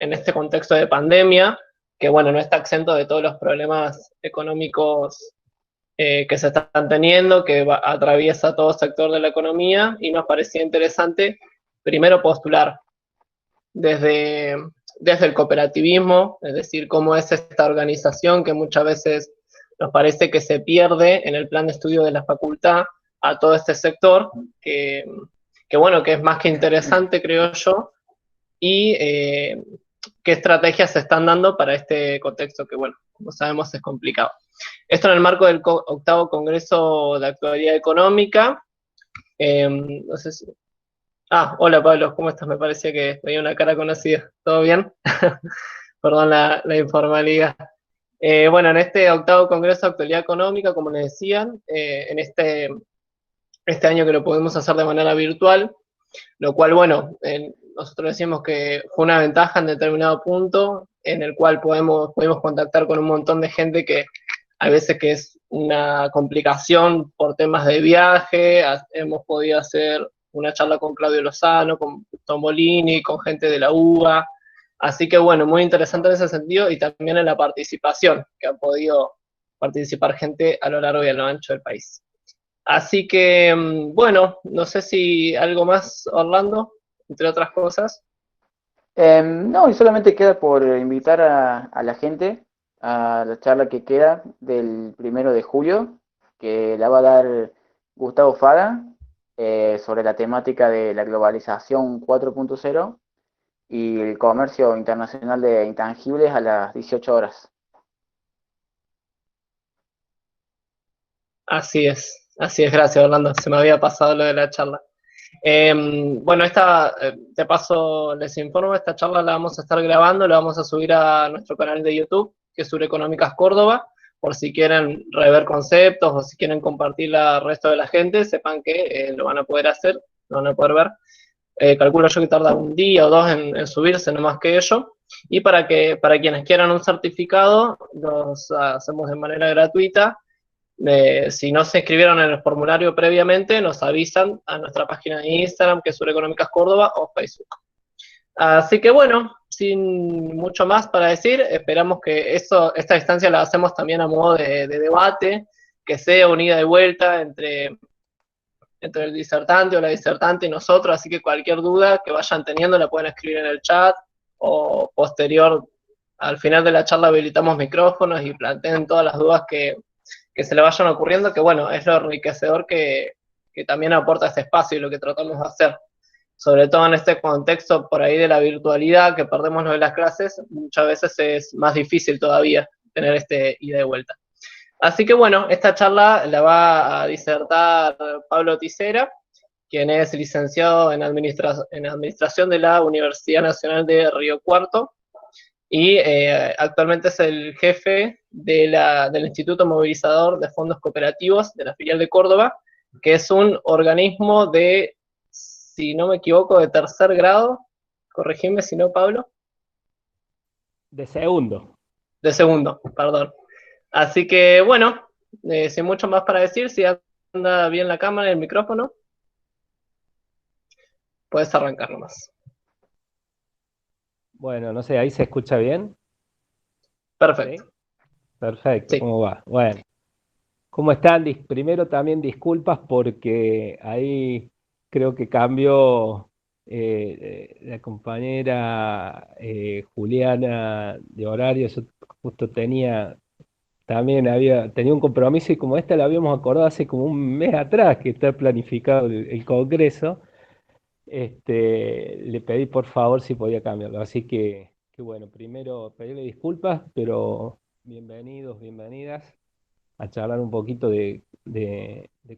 en este contexto de pandemia, que bueno, no está exento de todos los problemas económicos que se están teniendo, que atraviesa todo sector de la economía, y nos parecía interesante primero postular desde, desde el cooperativismo, es decir, cómo es esta organización que muchas veces nos parece que se pierde en el plan de estudio de la facultad a todo este sector, que bueno, que es más que interesante, creo yo, y qué estrategias se están dando para este contexto que, bueno, como sabemos es complicado. Esto en el marco del octavo Congreso de Actualidad Económica. No sé si... Ah, hola Pablo, ¿cómo estás? Me parecía que veía una cara conocida. ¿Todo bien? Perdón la informalidad. Bueno, en este octavo Congreso de Actualidad Económica, como les decían, en este año que lo podemos hacer de manera virtual, lo cual, bueno, nosotros decimos que fue una ventaja en determinado punto, en el cual pudimos contactar con un montón de gente que a veces que es una complicación por temas de viaje, hemos podido hacer una charla con Claudio Lozano, con Tombolini, con gente de la UBA, así que bueno, muy interesante en ese sentido y también en la participación, que ha podido participar gente a lo largo y a lo ancho del país. Así que, bueno, no sé si algo más, Orlando, entre otras cosas. No, y solamente queda por invitar a la gente a la charla que queda del 1 de julio, que la va a dar Gustavo Fada, sobre la temática de la globalización 4.0 y el comercio internacional de intangibles a las 18 horas. Así es, gracias, Orlando, se me había pasado lo de la charla. Bueno, de paso les informo, esta charla la vamos a estar grabando, la vamos a subir a nuestro canal de YouTube, que es Sureconómicas Córdoba, por si quieren rever conceptos o si quieren compartirla al resto de la gente, sepan que lo van a poder hacer, lo van a poder ver. Calculo yo que tarda un día o dos en subirse, no más que ello. Y para quienes quieran un certificado, los hacemos de manera gratuita. Si no se inscribieron en el formulario previamente, nos avisan a nuestra página de Instagram, que es Sureconómicas Córdoba, o Facebook. Así que bueno, sin mucho más para decir, esperamos que esta instancia la hacemos también a modo de debate, que sea unida de vuelta entre el disertante o la disertante y nosotros, así que cualquier duda que vayan teniendo la pueden escribir en el chat o posterior, al final de la charla habilitamos micrófonos y planteen todas las dudas que se le vayan ocurriendo, que bueno, es lo enriquecedor que también aporta este espacio y lo que tratamos de hacer. Sobre todo en este contexto por ahí de la virtualidad, que perdemos lo de las clases, muchas veces es más difícil todavía tener este ida y vuelta. Así que bueno, esta charla la va a disertar Pablo Tisera, quien es licenciado en Administración de la Universidad Nacional de Río Cuarto y actualmente es el jefe del Instituto Movilizador de Fondos Cooperativos de la filial de Córdoba, que es un organismo de, si no me equivoco, de tercer grado, corregime si no, Pablo, De segundo. de segundo, perdón. Así que bueno, sin mucho más para decir, si anda bien la cámara y el micrófono, puedes arrancar nomás. Bueno, no sé, ahí se escucha bien. ¿Sí? Perfecto. Perfecto, Sí. ¿cómo va? Bueno, ¿cómo están? Primero también disculpas porque ahí creo que cambió la compañera Juliana de horario. Yo justo tenía un compromiso y como esta la habíamos acordado hace como un mes atrás que está planificado el congreso. Le pedí por favor si podía cambiarlo. Así que bueno, primero pedirle disculpas, pero bienvenidos, bienvenidas a charlar un poquito de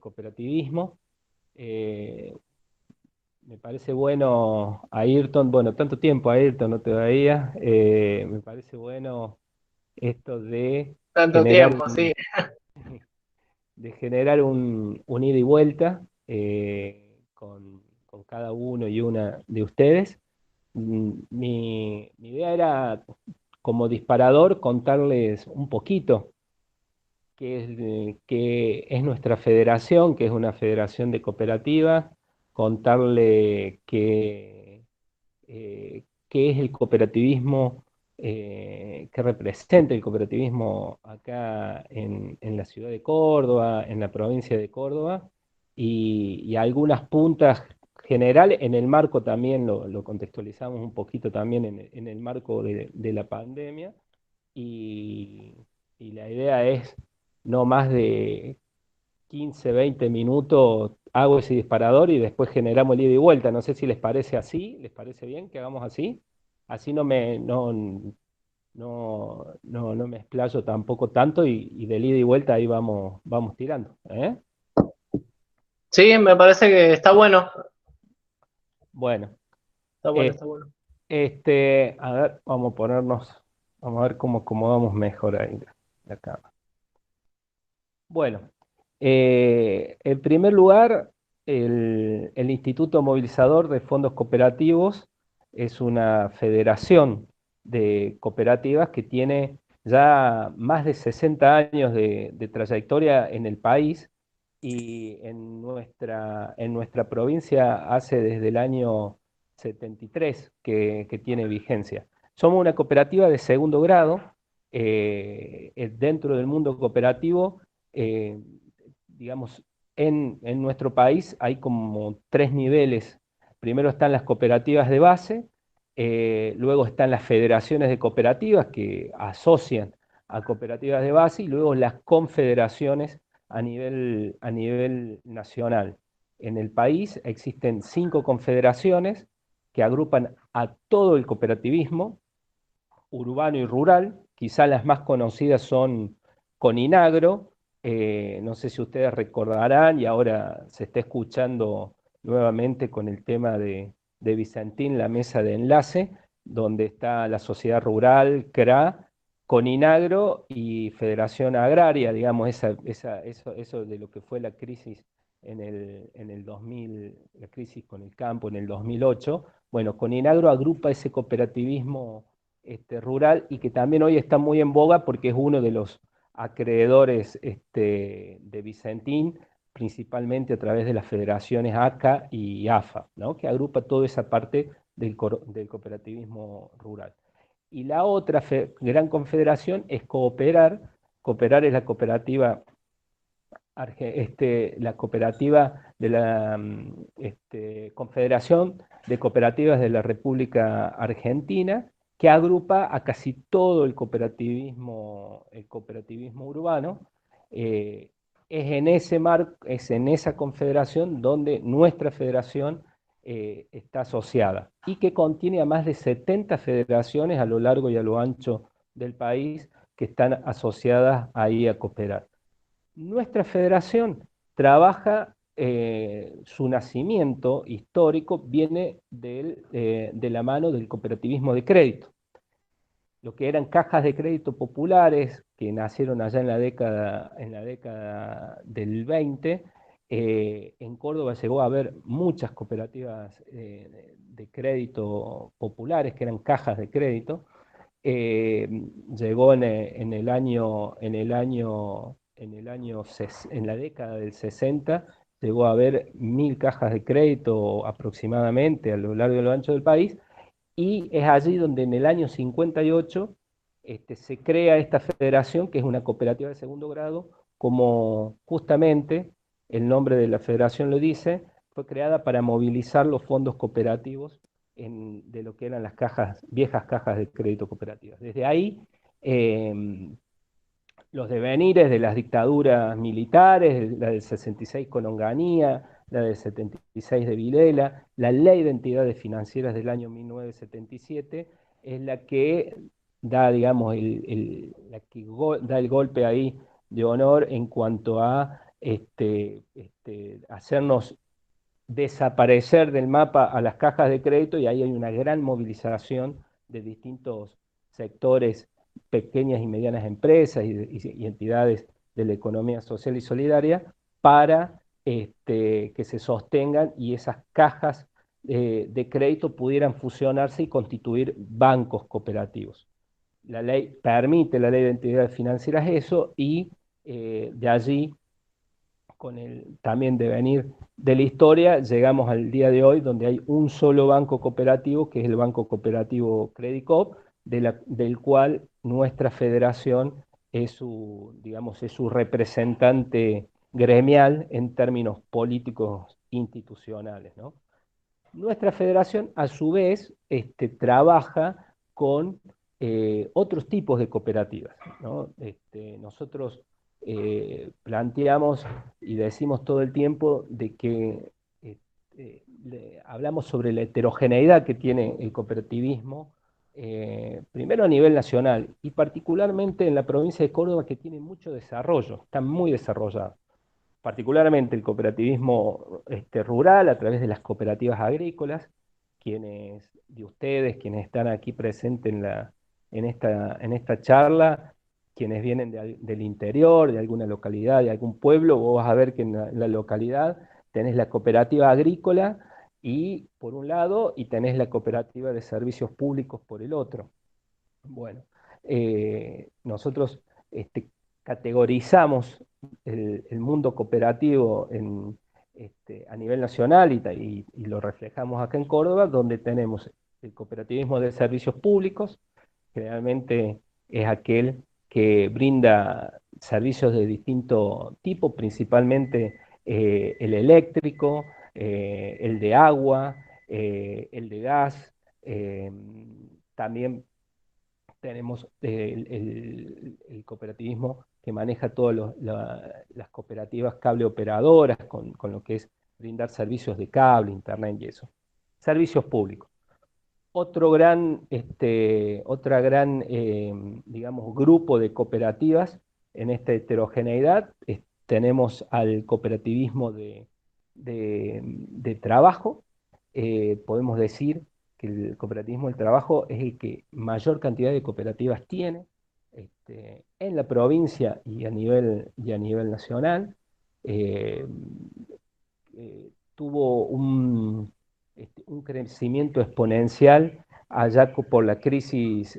cooperativismo. Eh, Me parece bueno, Ayrton, bueno, tanto tiempo Ayrton no te veía. Me parece bueno esto Tanto generar tiempo, sí. de generar un ida y vuelta con cada uno y una de ustedes. Mi idea era, como disparador, contarles un poquito qué es nuestra federación, que es una federación de cooperativas, contarle qué es el cooperativismo, qué representa el cooperativismo acá en la ciudad de Córdoba, en la provincia de Córdoba, y algunas puntas generales. En el marco también lo contextualizamos un poquito también en el marco de la pandemia, y, y la idea es no más de 15, 20 minutos, hago ese disparador y después generamos el ida y vuelta. No sé si les parece así, ¿les parece bien que hagamos así? Así no me explayo tampoco tanto, y del ida y vuelta ahí vamos tirando, ¿eh? Sí, me parece que está bueno. Bueno, Está bueno, eh, está bueno. a ver, vamos a ver cómo acomodamos mejor ahí la cámara. Bueno, en primer lugar, el Instituto Movilizador de Fondos Cooperativos es una federación de cooperativas que tiene ya más de 60 años de trayectoria en el país, y en nuestra provincia hace desde el año 73 que tiene vigencia. Somos una cooperativa de segundo grado. Dentro del mundo cooperativo, eh, digamos, en nuestro país hay como tres niveles. Primero están las cooperativas de base, luego están las federaciones de cooperativas que asocian a cooperativas de base, y luego las confederaciones a nivel nacional. En el país existen 5 confederaciones que agrupan a todo el cooperativismo urbano y rural. Quizá las más conocidas son Coninagro. No sé si ustedes recordarán, y ahora se está escuchando nuevamente con el tema de Vicentín, la mesa de enlace, donde está la Sociedad Rural, CRA, Coninagro y Federación Agraria, digamos, eso de lo que fue la crisis en el 2000, la crisis con el campo en el 2008. Bueno, Coninagro agrupa ese cooperativismo rural, y que también hoy está muy en boga porque es uno de los acreedores de Vicentín, principalmente a través de las federaciones ACA y AFA, ¿no? Que agrupa toda esa parte del cooperativismo rural. Y la otra gran confederación es Cooperar. Cooperar es la cooperativa de la Confederación de Cooperativas de la República Argentina, que agrupa a casi todo el cooperativismo urbano. Eh, es en esa confederación donde nuestra federación está asociada, y que contiene a más de 70 federaciones a lo largo y a lo ancho del país que están asociadas ahí a Cooperar. Nuestra federación trabaja, su nacimiento histórico viene de la mano del cooperativismo de crédito. Lo que eran cajas de crédito populares, que nacieron allá en la década del 20, en Córdoba llegó a haber muchas cooperativas de crédito populares, que eran cajas de crédito. eh, Llegó en la década del 60, llegó a haber 1000 cajas de crédito aproximadamente a lo largo y lo ancho del país, y es allí donde en el año 58 se crea esta federación, que es una cooperativa de segundo grado, como justamente el nombre de la federación lo dice. Fue creada para movilizar los fondos cooperativos de lo que eran las viejas cajas de crédito cooperativas. Desde ahí, eh, los devenires de las dictaduras militares, la del 66 con Onganía, la del 76 de Vilela, la ley de entidades financieras del año 1977, es la que da, digamos, da el golpe ahí de honor en cuanto a hacernos desaparecer del mapa a las cajas de crédito, y ahí hay una gran movilización de distintos sectores, pequeñas y medianas empresas y entidades de la economía social y solidaria, para que se sostengan y esas cajas de crédito pudieran fusionarse y constituir bancos cooperativos. La ley permite, la ley de entidades financieras, eso, y de allí con el también devenir de la historia, llegamos al día de hoy donde hay un solo banco cooperativo, que es el Banco Cooperativo Credit Coop, del cual nuestra federación es su, digamos, es su representante gremial en términos políticos institucionales, ¿no? Nuestra federación, a su vez, trabaja con otros tipos de cooperativas, ¿no? Nosotros planteamos y decimos todo el tiempo de que hablamos sobre la heterogeneidad que tiene el cooperativismo, primero a nivel nacional y particularmente en la provincia de Córdoba, que tiene mucho desarrollo, está muy desarrollado, particularmente el cooperativismo rural a través de las cooperativas agrícolas, quienes de ustedes, quienes están aquí presentes en esta charla, quienes vienen del interior, de alguna localidad, de algún pueblo, vos vas a ver que en la localidad tenés la cooperativa agrícola y por un lado, y tenés la cooperativa de servicios públicos por el otro. Bueno, nosotros categorizamos el mundo cooperativo a nivel nacional y lo reflejamos acá en Córdoba, donde tenemos el cooperativismo de servicios públicos, generalmente es aquel que brinda servicios de distinto tipo, principalmente el eléctrico, el de agua, el de gas, también tenemos el cooperativismo que maneja todas las cooperativas cable operadoras con lo que es brindar servicios de cable, internet y eso. Servicios públicos. Otra gran digamos, grupo de cooperativas en esta heterogeneidad, tenemos al cooperativismo de trabajo. Podemos decir que el cooperativismo del trabajo es el que mayor cantidad de cooperativas tiene en la provincia y a nivel nacional. Eh, Tuvo un crecimiento exponencial allá con la crisis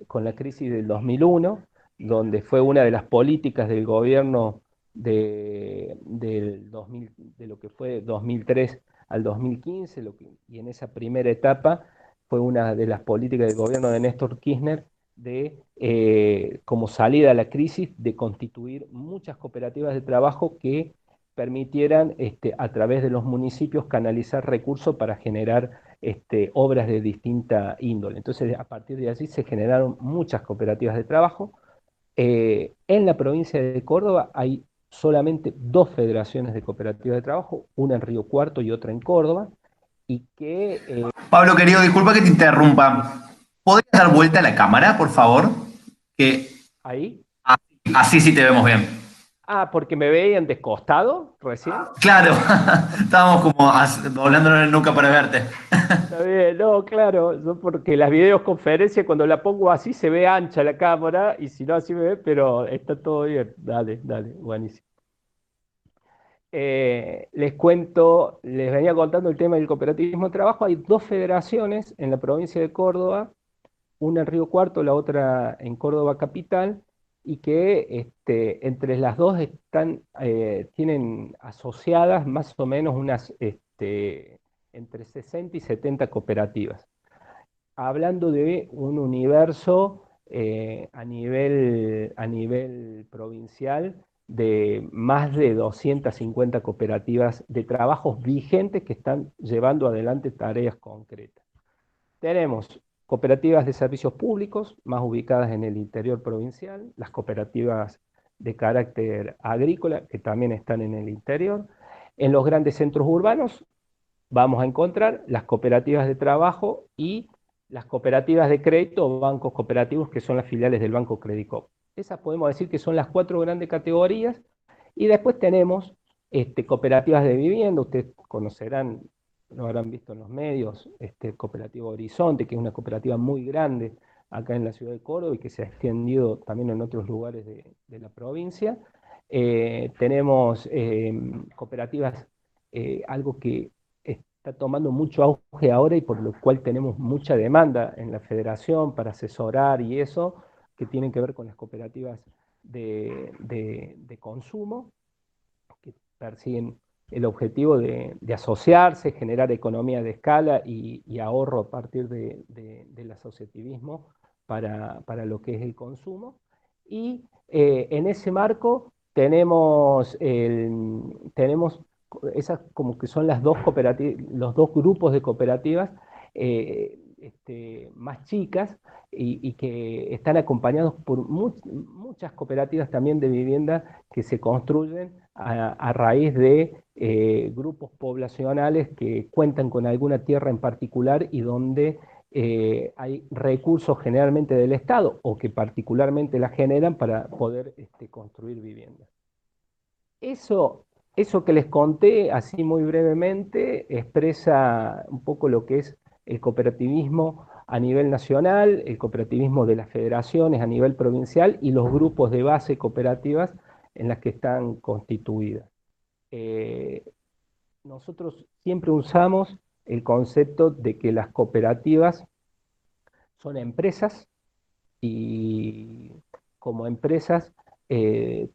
del 2001, donde fue una de las políticas del gobierno del 2000, de lo que fue 2003 al 2015, y en esa primera etapa fue una de las políticas del gobierno de Néstor Kirchner como salida a la crisis, de constituir muchas cooperativas de trabajo que permitieran a través de los municipios canalizar recursos para generar obras de distinta índole. Entonces, a partir de allí se generaron muchas cooperativas de trabajo. En la provincia de Córdoba hay solamente dos federaciones de cooperativas de trabajo, una en Río Cuarto y otra en Córdoba, y que... Pablo, querido, disculpa que te interrumpa. ¿Podrías dar vuelta a la cámara, por favor? Que ¿Ahí? así sí te vemos bien. Ah, porque me veían descostado recién. Claro, estábamos como doblándonos en la nuca para verte. Está bien, no, claro, yo porque las videoconferencias cuando la pongo así se ve ancha la cámara y si no así me ve, pero está todo bien. Dale, dale, buenísimo. Les cuento, les venía contando el tema del cooperativismo de trabajo. Hay dos federaciones en la provincia de Córdoba, una en Río Cuarto, la otra en Córdoba capital, y que entre las dos tienen asociadas más o menos unas entre 60 y 70 cooperativas. Hablando de un universo a nivel provincial de más de 250 cooperativas de trabajos vigentes que están llevando adelante tareas concretas. Tenemos cooperativas de servicios públicos, más ubicadas en el interior provincial, las cooperativas de carácter agrícola, que también están en el interior. En los grandes centros urbanos vamos a encontrar las cooperativas de trabajo y las cooperativas de crédito o bancos cooperativos, que son las filiales del Banco Credit Coop. Esas podemos decir que son las cuatro grandes categorías. Y después tenemos cooperativas de vivienda. Ustedes conocerán, lo habrán visto en los medios, Cooperativa Horizonte, que es una cooperativa muy grande acá en la ciudad de Córdoba y que se ha extendido también en otros lugares de la provincia. Tenemos cooperativas, algo que está tomando mucho auge ahora y por lo cual tenemos mucha demanda en la federación para asesorar y eso, que tienen que ver con las cooperativas de consumo, que persiguen el objetivo de asociarse, generar economía de escala y ahorro a partir del asociativismo para lo que es el consumo. Y en ese marco tenemos esas como que son las dos los dos grupos de cooperativas más chicas y que están acompañados por muchas cooperativas también de vivienda que se construyen a raíz de grupos poblacionales que cuentan con alguna tierra en particular y donde hay recursos generalmente del Estado o que particularmente la generan para poder construir viviendas. Eso que les conté, así muy brevemente, expresa un poco lo que es el cooperativismo a nivel nacional, el cooperativismo de las federaciones a nivel provincial y los grupos de base cooperativas en las que están constituidas. Nosotros siempre usamos el concepto de que las cooperativas son empresas y como empresas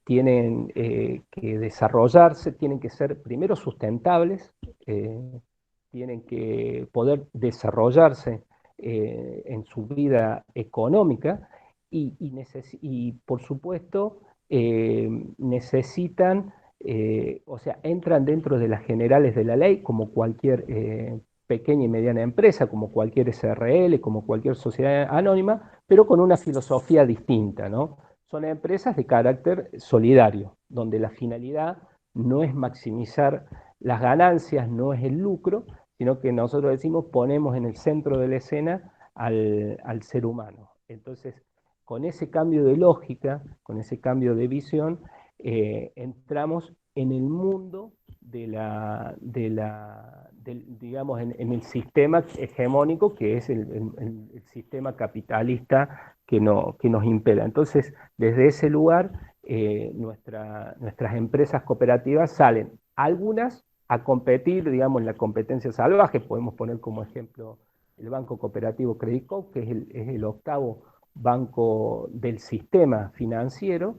tienen que desarrollarse, tienen que ser primero sustentables, tienen que poder desarrollarse en su vida económica y por supuesto necesitan, o sea, entran dentro de las generales de la ley como cualquier pequeña y mediana empresa, como cualquier SRL, como cualquier sociedad anónima, pero con una filosofía distinta, ¿no? Son empresas de carácter solidario, donde la finalidad no es maximizar las ganancias, no es el lucro, sino que nosotros decimos ponemos en el centro de la escena al ser humano. Entonces, con ese cambio de lógica, con ese cambio de visión, entramos en el mundo digamos, en el sistema hegemónico que es el sistema capitalista que nos impera. Entonces, desde ese lugar, nuestras empresas cooperativas salen, algunas a competir, digamos, en la competencia salvaje. Podemos poner como ejemplo el Banco Cooperativo Credit Corp, que es el octavo banco del sistema financiero,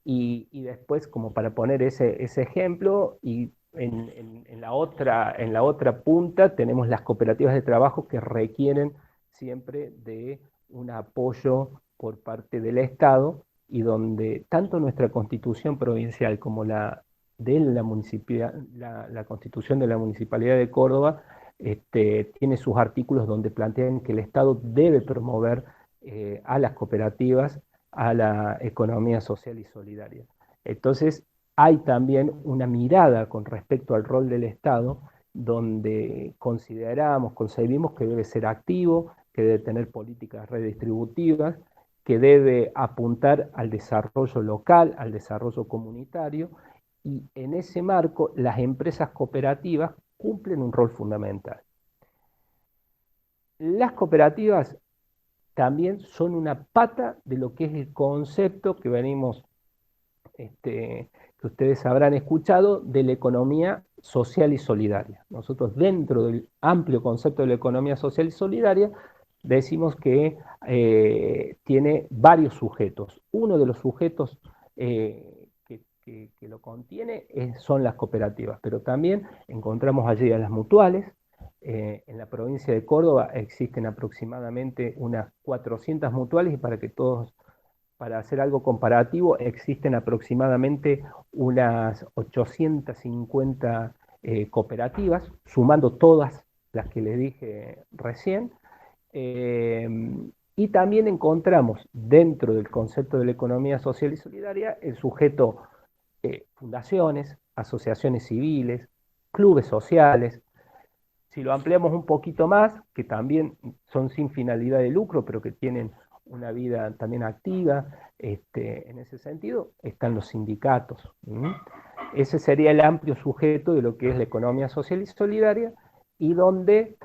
y después, como para poner ese ejemplo, y en la otra punta tenemos las cooperativas de trabajo que requieren siempre de un apoyo por parte del Estado y donde tanto nuestra constitución provincial como la constitución de la Municipalidad de Córdoba tiene sus artículos donde plantean que el Estado debe promover a las cooperativas a la economía social y solidaria. Entonces, hay también una mirada con respecto al rol del Estado donde concebimos que debe ser activo, que debe tener políticas redistributivas, que debe apuntar al desarrollo local, al desarrollo comunitario, y en ese marco las empresas cooperativas cumplen un rol fundamental. Las cooperativas también son una pata de lo que es el concepto que venimos, que ustedes habrán escuchado, de la economía social y solidaria. Nosotros dentro del amplio concepto de la economía social y solidaria decimos que tiene varios sujetos. Uno de los sujetos que lo contiene son las cooperativas, pero también encontramos allí a las mutuales. En la provincia de Córdoba existen aproximadamente unas 400 mutuales y para hacer algo comparativo, existen aproximadamente unas 850 cooperativas, sumando todas las que les dije recién. Y también encontramos dentro del concepto de la economía social y solidaria el sujeto fundaciones, asociaciones civiles, clubes sociales. Si lo ampliamos un poquito más, que también son sin finalidad de lucro, pero que tienen una vida también activa, en ese sentido, están los sindicatos. Ese sería el amplio sujeto de lo que es la economía social y solidaria, y donde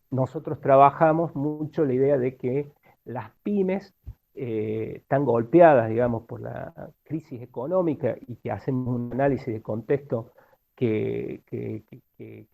nosotros trabajamos mucho la idea de que las pymes están golpeadas, digamos, por la crisis económica y que hacemos un análisis de contexto que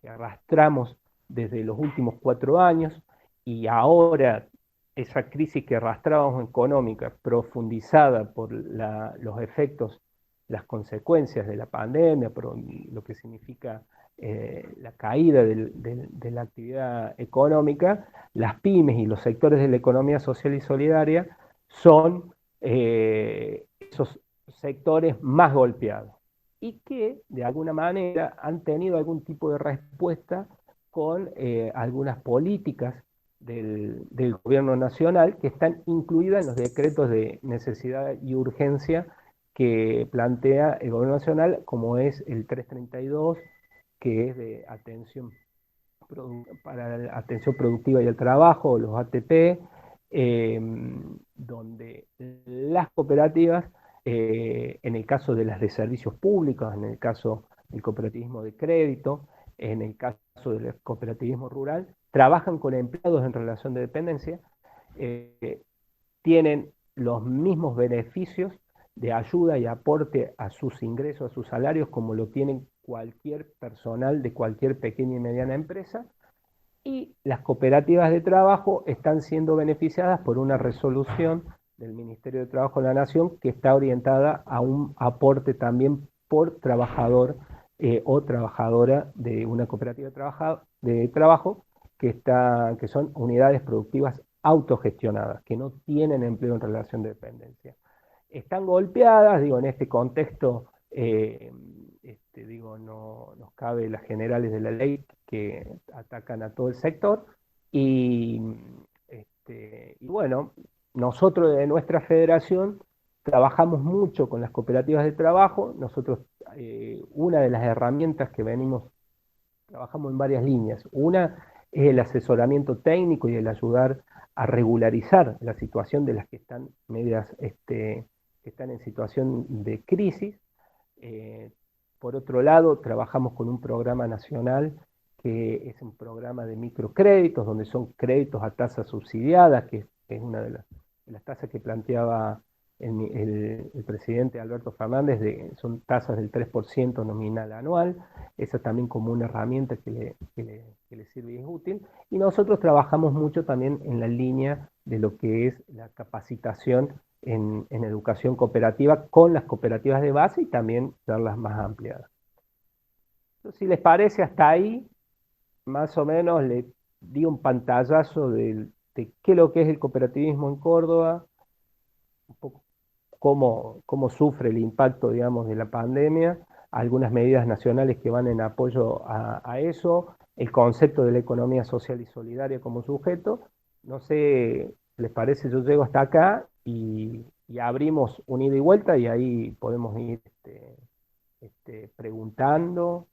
arrastramos desde los últimos 4 años y ahora esa crisis que arrastrábamos económica profundizada por los efectos las consecuencias de la pandemia, por lo que significa la caída de la actividad económica, las pymes y los sectores de la economía social y solidaria son esos sectores más golpeados y que de alguna manera han tenido algún tipo de respuesta con algunas políticas del gobierno nacional que están incluidas en los decretos de necesidad y urgencia que plantea el gobierno nacional, como es el 332, que es de atención para la atención productiva y el trabajo, los ATP, donde las cooperativas, en el caso de las de servicios públicos, en el caso del cooperativismo de crédito, en el caso del cooperativismo rural, trabajan con empleados en relación de dependencia, tienen los mismos beneficios de ayuda y aporte a sus ingresos, a sus salarios, como lo tienen cualquier personal de cualquier pequeña y mediana empresa, y las cooperativas de trabajo están siendo beneficiadas por una resolución del Ministerio de Trabajo de la Nación que está orientada a un aporte también por trabajador o trabajadora de una cooperativa de trabajo que son unidades productivas autogestionadas, que no tienen empleo en relación de dependencia. Están golpeadas, digo, en este contexto, digo, no nos cabe las generales de la ley que atacan a todo el sector, y bueno, nosotros de nuestra federación trabajamos mucho con las cooperativas de trabajo. Nosotros, una de las herramientas que trabajamos en varias líneas. Una es el asesoramiento técnico y el ayudar a regularizar la situación de las que están que están en situación de crisis. Por otro lado, trabajamos con un programa nacional que es un programa de microcréditos, donde son créditos a tasas subsidiadas, que es una de las tasas que planteaba el presidente Alberto Fernández, son tasas del 3% nominal anual. Esa también como una herramienta que le sirve y es útil. Y nosotros trabajamos mucho también en la línea de lo que es la capacitación en educación cooperativa con las cooperativas de base y también darlas más ampliadas. Entonces, si les parece, hasta ahí más o menos le di un pantallazo de qué es lo que es el cooperativismo en Córdoba, un poco cómo sufre el impacto, digamos, de la pandemia, algunas medidas nacionales que van en apoyo a eso, el concepto de la economía social y solidaria como sujeto. No sé, ¿les parece? Yo llego hasta acá y abrimos un ida y vuelta y ahí podemos ir preguntando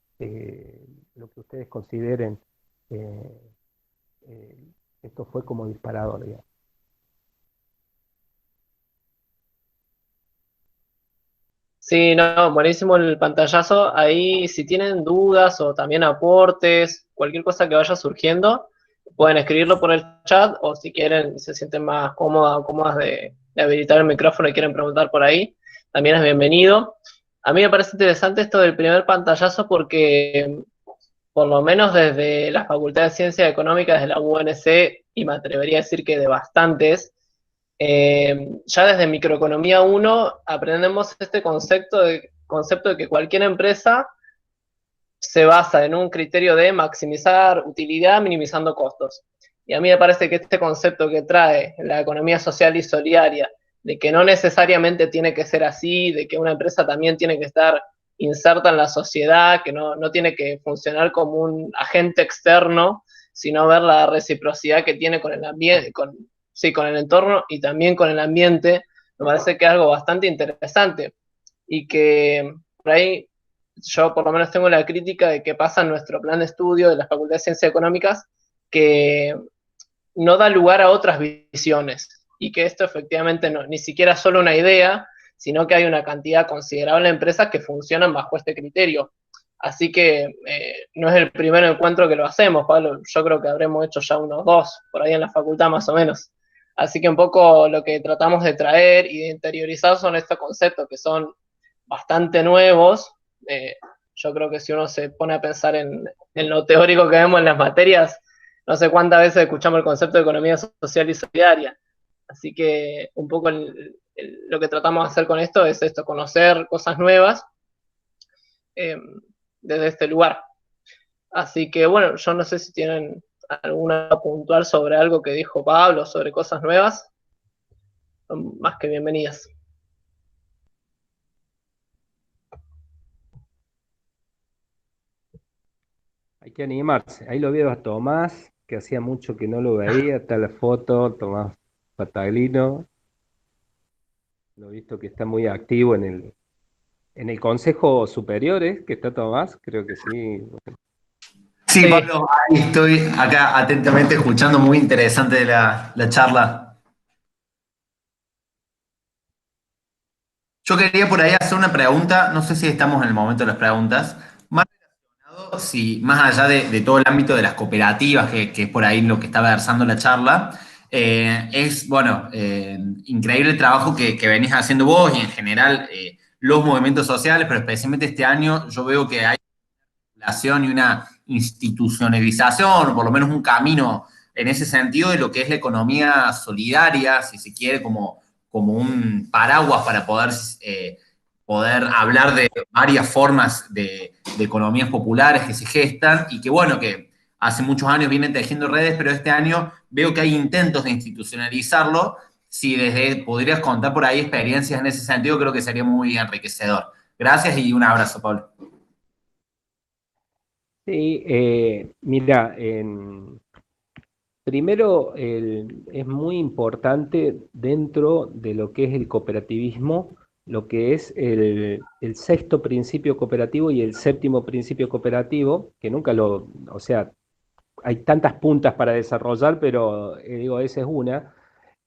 lo que ustedes consideren. Esto fue como disparador, digamos. Sí, no, buenísimo el pantallazo. Ahí, si tienen dudas o también aportes, cualquier cosa que vaya surgiendo, pueden escribirlo por el chat, o si quieren, se sienten más cómodas o cómodas de habilitar el micrófono y quieren preguntar por ahí, también es bienvenido. A mí me parece interesante esto del primer pantallazo porque, por lo menos desde la Facultad de Ciencias Económicas de la UNC, y me atrevería a decir que de bastantes, ya desde Microeconomía 1 aprendemos este concepto de que cualquier empresa se basa en un criterio de maximizar utilidad minimizando costos. Y a mí me parece que este concepto que trae la economía social y solidaria, de que no necesariamente tiene que ser así, de que una empresa también tiene que estar inserta en la sociedad, que no tiene que funcionar como un agente externo, sino ver la reciprocidad que tiene con el ambiente, con el entorno y también con el ambiente, me parece que es algo bastante interesante. Y que por ahí yo por lo menos tengo la crítica de que pasa en nuestro plan de estudio de la Facultad de Ciencias Económicas, que no da lugar a otras visiones, y que esto efectivamente ni siquiera es solo una idea, sino que hay una cantidad considerable de empresas que funcionan bajo este criterio. Así que no es el primer encuentro que lo hacemos, Pablo. Yo creo que habremos hecho ya unos 2, por ahí en la facultad más o menos. Así que un poco lo que tratamos de traer y de interiorizar son estos conceptos que son bastante nuevos. Yo creo que si uno se pone a pensar en lo teórico que vemos en las materias, no sé cuántas veces escuchamos el concepto de economía social y solidaria. Así que un poco lo que tratamos de hacer con esto es esto, conocer cosas nuevas eh, desde este lugar. Así que bueno, yo no sé si tienen alguna puntual sobre algo que dijo Pablo, sobre cosas nuevas, son más que bienvenidas. Hay que animarse. Ahí lo veo a Tomás, que hacía mucho que no lo veía. Está la foto, Tomás Pataglino. Lo he visto que está muy activo en el Consejo Superior, ¿eh? Que está Tomás, creo que sí. Sí, Sí, Pablo, ahí estoy acá atentamente escuchando, muy interesante la charla. Yo quería por ahí hacer una pregunta, no sé si estamos en el momento de las preguntas, más relacionado, si más allá de todo el ámbito de las cooperativas, que es por ahí lo que está versando la charla, es, bueno, increíble el trabajo que venís haciendo vos y en general los movimientos sociales, pero especialmente este año yo veo que hay y una institucionalización, o por lo menos un camino en ese sentido de lo que es la economía solidaria, si se quiere, como un paraguas para poder hablar de varias formas de economías populares que se gestan y que, bueno, que hace muchos años vienen tejiendo redes, pero este año veo que hay intentos de institucionalizarlo. Si desde podrías contar por ahí experiencias en ese sentido, creo que sería muy enriquecedor. Gracias y un abrazo, Pablo. Sí, mira, primero es muy importante dentro de lo que es el cooperativismo, lo que es el sexto principio cooperativo y el séptimo principio cooperativo, que nunca o sea, hay tantas puntas para desarrollar, pero digo, esa es una,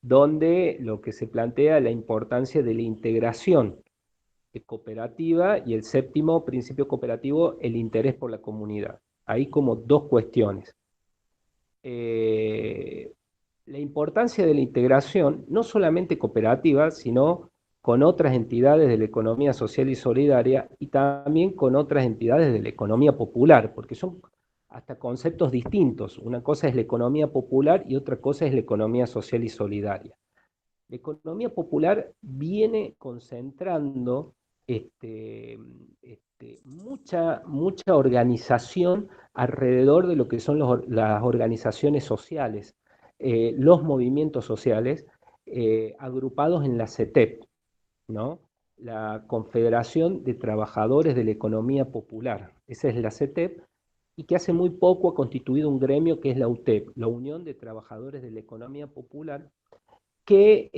donde lo que se plantea la importancia de la integración cooperativa y el séptimo principio cooperativo, el interés por la comunidad. Hay como dos cuestiones. Eh, la importancia de la integración, no solamente cooperativa, sino con otras entidades de la economía social y solidaria y también con otras entidades de la economía popular, porque son hasta conceptos distintos. Una cosa es la economía popular y otra cosa es la economía social y solidaria. La economía popular viene concentrando mucha organización alrededor de lo que son las organizaciones sociales, los movimientos sociales agrupados en la CETEP, ¿no? La Confederación de Trabajadores de la Economía Popular. Esa es la CETEP, y que hace muy poco ha constituido un gremio que es la UTEP, la Unión de Trabajadores de la Economía Popular, que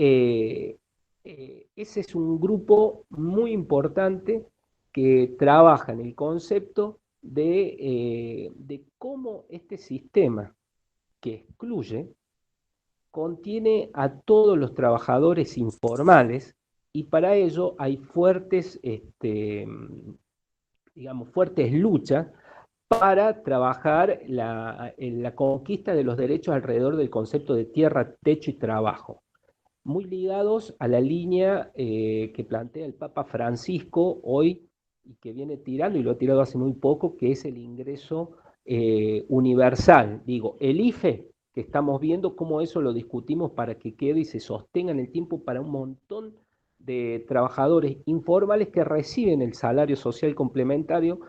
ese es un grupo muy importante que trabaja en el concepto de cómo este sistema que excluye contiene a todos los trabajadores informales, y para ello hay fuertes luchas para trabajar en la conquista de los derechos alrededor del concepto de tierra, techo y trabajo, muy ligados a la línea que plantea el Papa Francisco hoy y que viene tirando, y lo ha tirado hace muy poco, que es el ingreso universal. Digo, el IFE, que estamos viendo cómo eso lo discutimos para que quede y se sostenga en el tiempo para un montón de trabajadores informales que reciben el salario social complementario,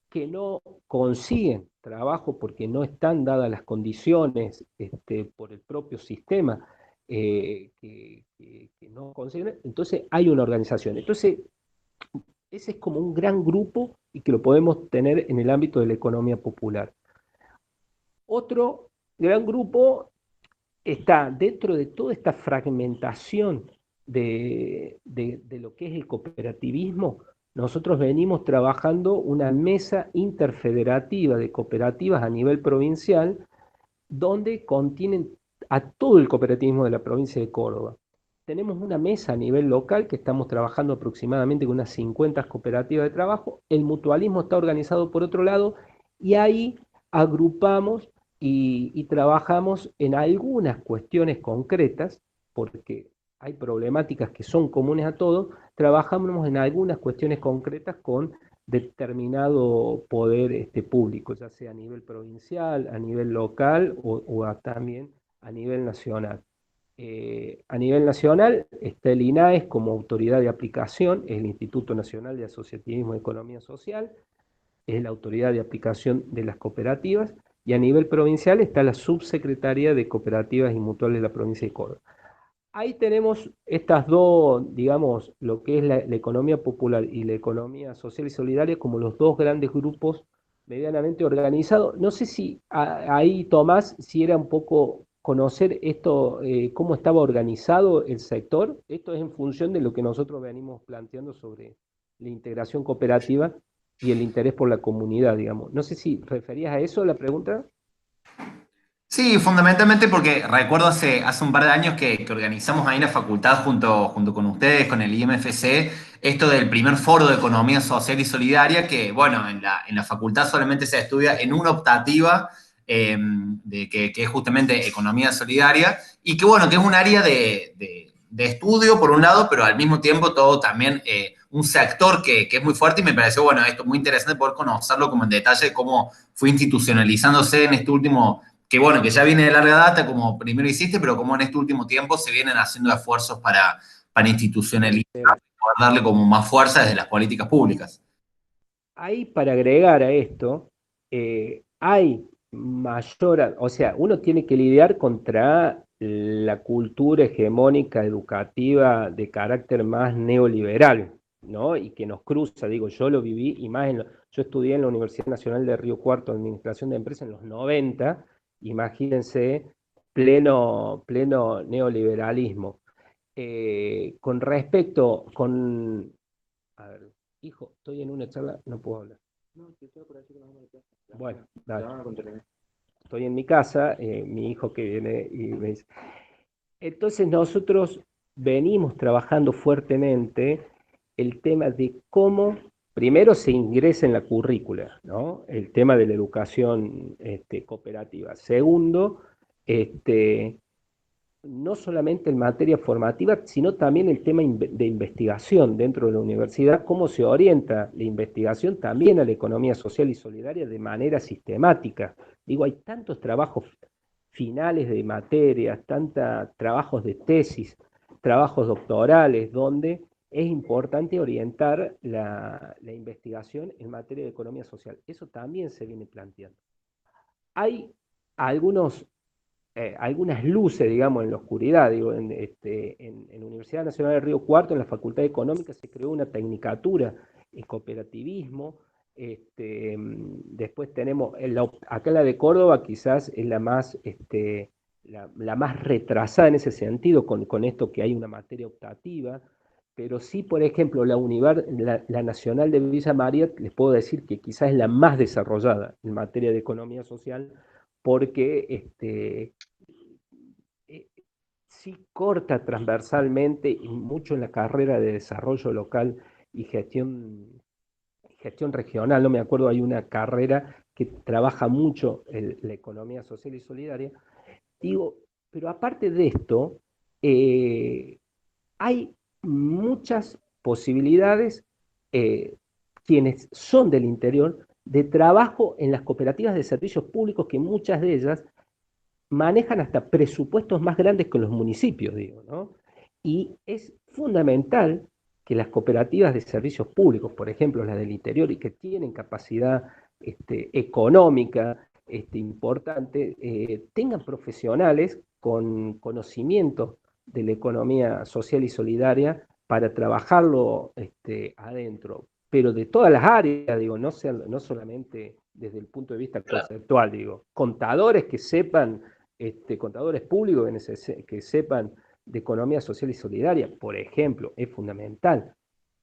que no consiguen trabajo porque no están dadas las condiciones por el propio sistema, que no consiguen. Entonces hay una organización. Entonces ese es como un gran grupo y que lo podemos tener en el ámbito de la economía popular. Otro gran grupo está dentro de toda esta fragmentación de lo que es el cooperativismo. Nosotros venimos trabajando una mesa interfederativa de cooperativas a nivel provincial, donde contienen a todo el cooperativismo de la provincia de Córdoba. Tenemos una mesa a nivel local que estamos trabajando aproximadamente con unas 50 cooperativas de trabajo. El mutualismo está organizado por otro lado, y ahí agrupamos y trabajamos en algunas cuestiones concretas, porque hay problemáticas que son comunes a todos. Trabajamos en algunas cuestiones concretas con determinado poder público, ya sea a nivel provincial, a nivel local o también a nivel nacional. A nivel nacional está el INAES como autoridad de aplicación, es el Instituto Nacional de Asociativismo y Economía Social, es la autoridad de aplicación de las cooperativas, y a nivel provincial está la Subsecretaría de Cooperativas y Mutuales de la provincia de Córdoba. Ahí tenemos estas dos, digamos, lo que es la economía popular y la economía social y solidaria como los dos grandes grupos medianamente organizados. No sé si ahí, Tomás, si era un poco conocer esto, cómo estaba organizado el sector. Esto es en función de lo que nosotros venimos planteando sobre la integración cooperativa y el interés por la comunidad, digamos. No sé si referías a eso la pregunta. Sí, fundamentalmente porque recuerdo hace un par de años que organizamos ahí en la facultad junto con ustedes, con el IMFC, esto del primer foro de economía social y solidaria, que bueno, en la facultad solamente se estudia en una optativa que es justamente economía solidaria, y que bueno, que es un área de estudio por un lado, pero al mismo tiempo todo también un sector que es muy fuerte, y me pareció, bueno, esto muy interesante poder conocerlo como en detalle, cómo fue institucionalizándose en este último, que bueno, que ya viene de larga data, como primero hiciste, pero como en este último tiempo se vienen haciendo esfuerzos para institucionalizar y poder darle como más fuerza desde las políticas públicas. Ahí para agregar a esto, hay mayor, o sea, uno tiene que lidiar contra la cultura hegemónica educativa de carácter más neoliberal, ¿no? Y que nos cruza, digo, yo lo viví, y más yo estudié en la Universidad Nacional de Río Cuarto, Administración de Empresas, en los 90, imagínense, pleno neoliberalismo. Con respecto, a ver, hijo, estoy en una charla, no puedo hablar. No, que estoy por aquí, no. Bueno, dale. Estoy en mi casa, mi hijo que viene y me dice. Entonces nosotros venimos trabajando fuertemente el tema de cómo primero se ingresa en la currícula, ¿no? El tema de la educación cooperativa. Segundo, no solamente en materia formativa, sino también el tema de investigación dentro de la universidad, cómo se orienta la investigación también a la economía social y solidaria de manera sistemática. Digo, hay tantos trabajos finales de materias, tantos trabajos de tesis, trabajos doctorales, donde es importante orientar la investigación en materia de economía social. Eso también se viene planteando. Hay algunas luces, digamos, en la oscuridad. Digo, en la Universidad Nacional de Río Cuarto, en la Facultad de Económica, se creó una tecnicatura en cooperativismo. Después tenemos, acá la de Córdoba quizás es la más, la más retrasada en ese sentido, con esto que hay una materia optativa, pero sí, por ejemplo, la Nacional de Villa María, les puedo decir que quizás es la más desarrollada en materia de economía social, porque sí corta transversalmente y mucho en la carrera de desarrollo local y gestión regional. No me acuerdo, hay una carrera que trabaja mucho la economía social y solidaria. Digo, pero aparte de esto, hay muchas posibilidades, quienes son del interior, de trabajo en las cooperativas de servicios públicos, que muchas de ellas manejan hasta presupuestos más grandes que los municipios, digo, ¿no? Y es fundamental que las cooperativas de servicios públicos, por ejemplo, las del interior, y que tienen capacidad económica importante, tengan profesionales con conocimiento de la economía social y solidaria para trabajarlo adentro, pero de todas las áreas, digo, no solamente desde el punto de vista conceptual, digo, contadores que sepan, contadores públicos que sepan de economía social y solidaria, por ejemplo, es fundamental.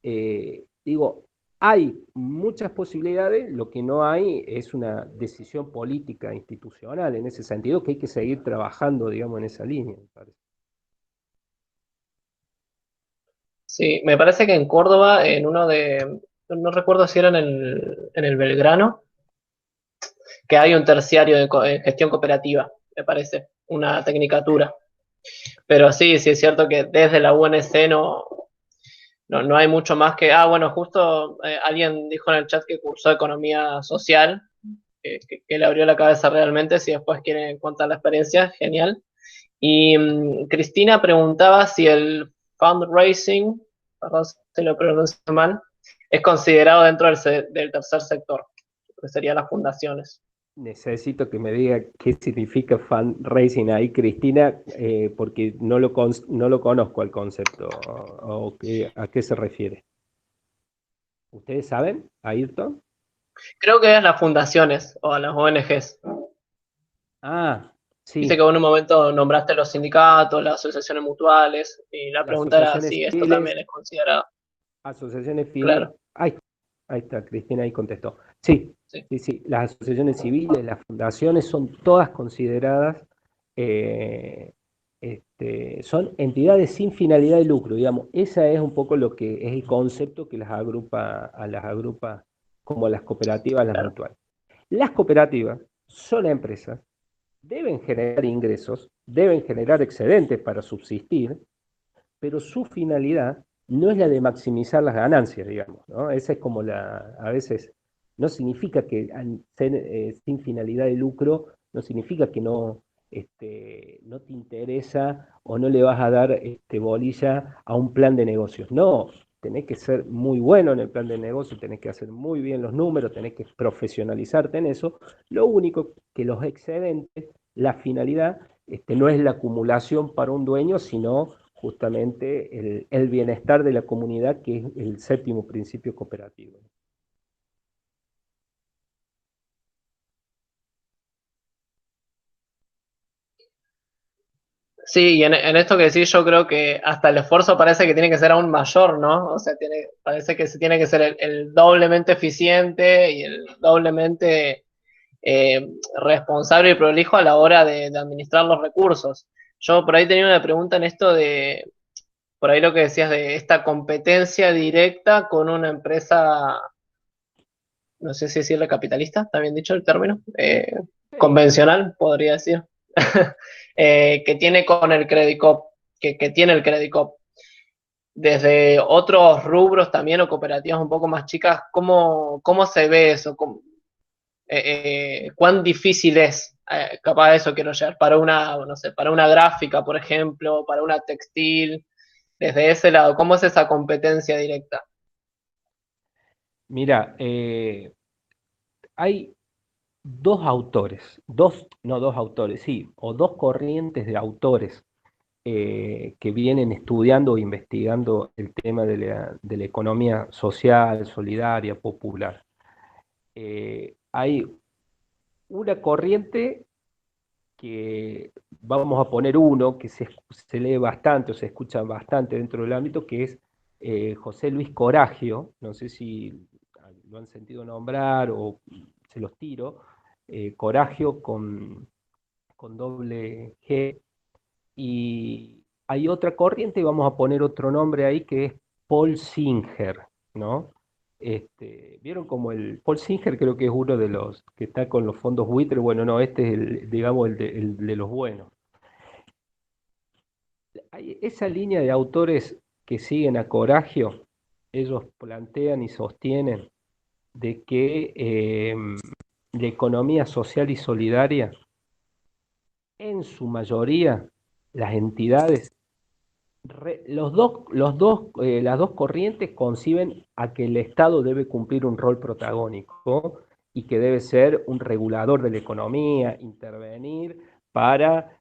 Digo, hay muchas posibilidades, lo que no hay es una decisión política institucional en ese sentido, que hay que seguir trabajando, digamos, en esa línea, me parece. Sí, me parece que en Córdoba, no recuerdo si era en el Belgrano, que hay un terciario en gestión cooperativa, me parece, una tecnicatura. Pero sí, sí es cierto que desde la UNC no hay mucho más que... Ah, bueno, justo alguien dijo en el chat que cursó economía social, que le abrió la cabeza realmente. Si después quieren contar la experiencia, genial. Y Cristina preguntaba si el fundraising, perdón si lo pronuncio mal, es considerado dentro del tercer sector, que serían las fundaciones. Necesito que me diga qué significa fundraising ahí, Cristina, porque no lo conozco al concepto, o a qué se refiere. ¿Ustedes saben, Ayrton? Creo que es las fundaciones o a las ONGs. Ah, Viste sí, que vos en un momento nombraste los sindicatos, las asociaciones mutuales, y la las pregunta era asociaciones si esto civiles, también es considerado. asociaciones civiles, Claro, ahí está, Cristina ahí contestó. Sí, sí. sí, sí, las asociaciones civiles, las fundaciones son todas consideradas, eh, son entidades sin finalidad de lucro, digamos. Esa es un poco lo que es el concepto que las agrupa como las cooperativas, las Claro. mutuales. Las cooperativas son empresas, deben generar ingresos, deben generar excedentes para subsistir, pero su finalidad no es la de maximizar las ganancias, digamos, ¿no? Esa es como a veces, no significa que ser sin finalidad de lucro, no significa que no te interesa o no le vas a dar bolilla a un plan de negocios. No, tenés que ser muy bueno en el plan de negocio, tenés que hacer muy bien los números, tenés que profesionalizarte en eso. Lo único que los excedentes, la finalidad, no es la acumulación para un dueño, sino justamente el bienestar de la comunidad, que es el séptimo principio cooperativo. Sí, y en esto que decís, yo creo que hasta el esfuerzo parece que tiene que ser aún mayor, ¿no? O sea, parece que se tiene que ser el doblemente eficiente y el doblemente responsable y prolijo a la hora de administrar los recursos. Yo por ahí tenía una pregunta en esto de, por ahí lo que decías de esta competencia directa con una empresa, no sé si decirle capitalista, ¿está bien dicho el término? Sí. Convencional, podría decir, que tiene con el Credicop, que tiene el Credicop. Desde otros rubros también o cooperativas un poco más chicas, ¿cómo se ve eso? ¿Cuán difícil es? Capaz de eso quiero llegar, para una, no sé, para una gráfica, por ejemplo, para una textil, desde ese lado, ¿cómo es esa competencia directa? Mira, hay dos autores, no dos autores, sí, o dos corrientes de autores que vienen estudiando o investigando el tema de la economía social, solidaria, popular. Hay una corriente que vamos a poner uno que se lee bastante o se escucha bastante dentro del ámbito, que es José Luis Coragio, no sé si lo han sentido nombrar o se los tiro, Coragio con doble G, y hay otra corriente, y vamos a poner otro nombre ahí, que es Paul Singer, ¿no? ¿Vieron como el Paul Singer creo que es uno de los que está con los fondos buitre? Bueno, no, este es digamos, el de los buenos. Hay esa línea de autores que siguen a Coragio, ellos plantean y sostienen de que la economía social y solidaria, en su mayoría, las entidades las dos corrientes conciben a que el Estado debe cumplir un rol protagónico y que debe ser un regulador de la economía, intervenir para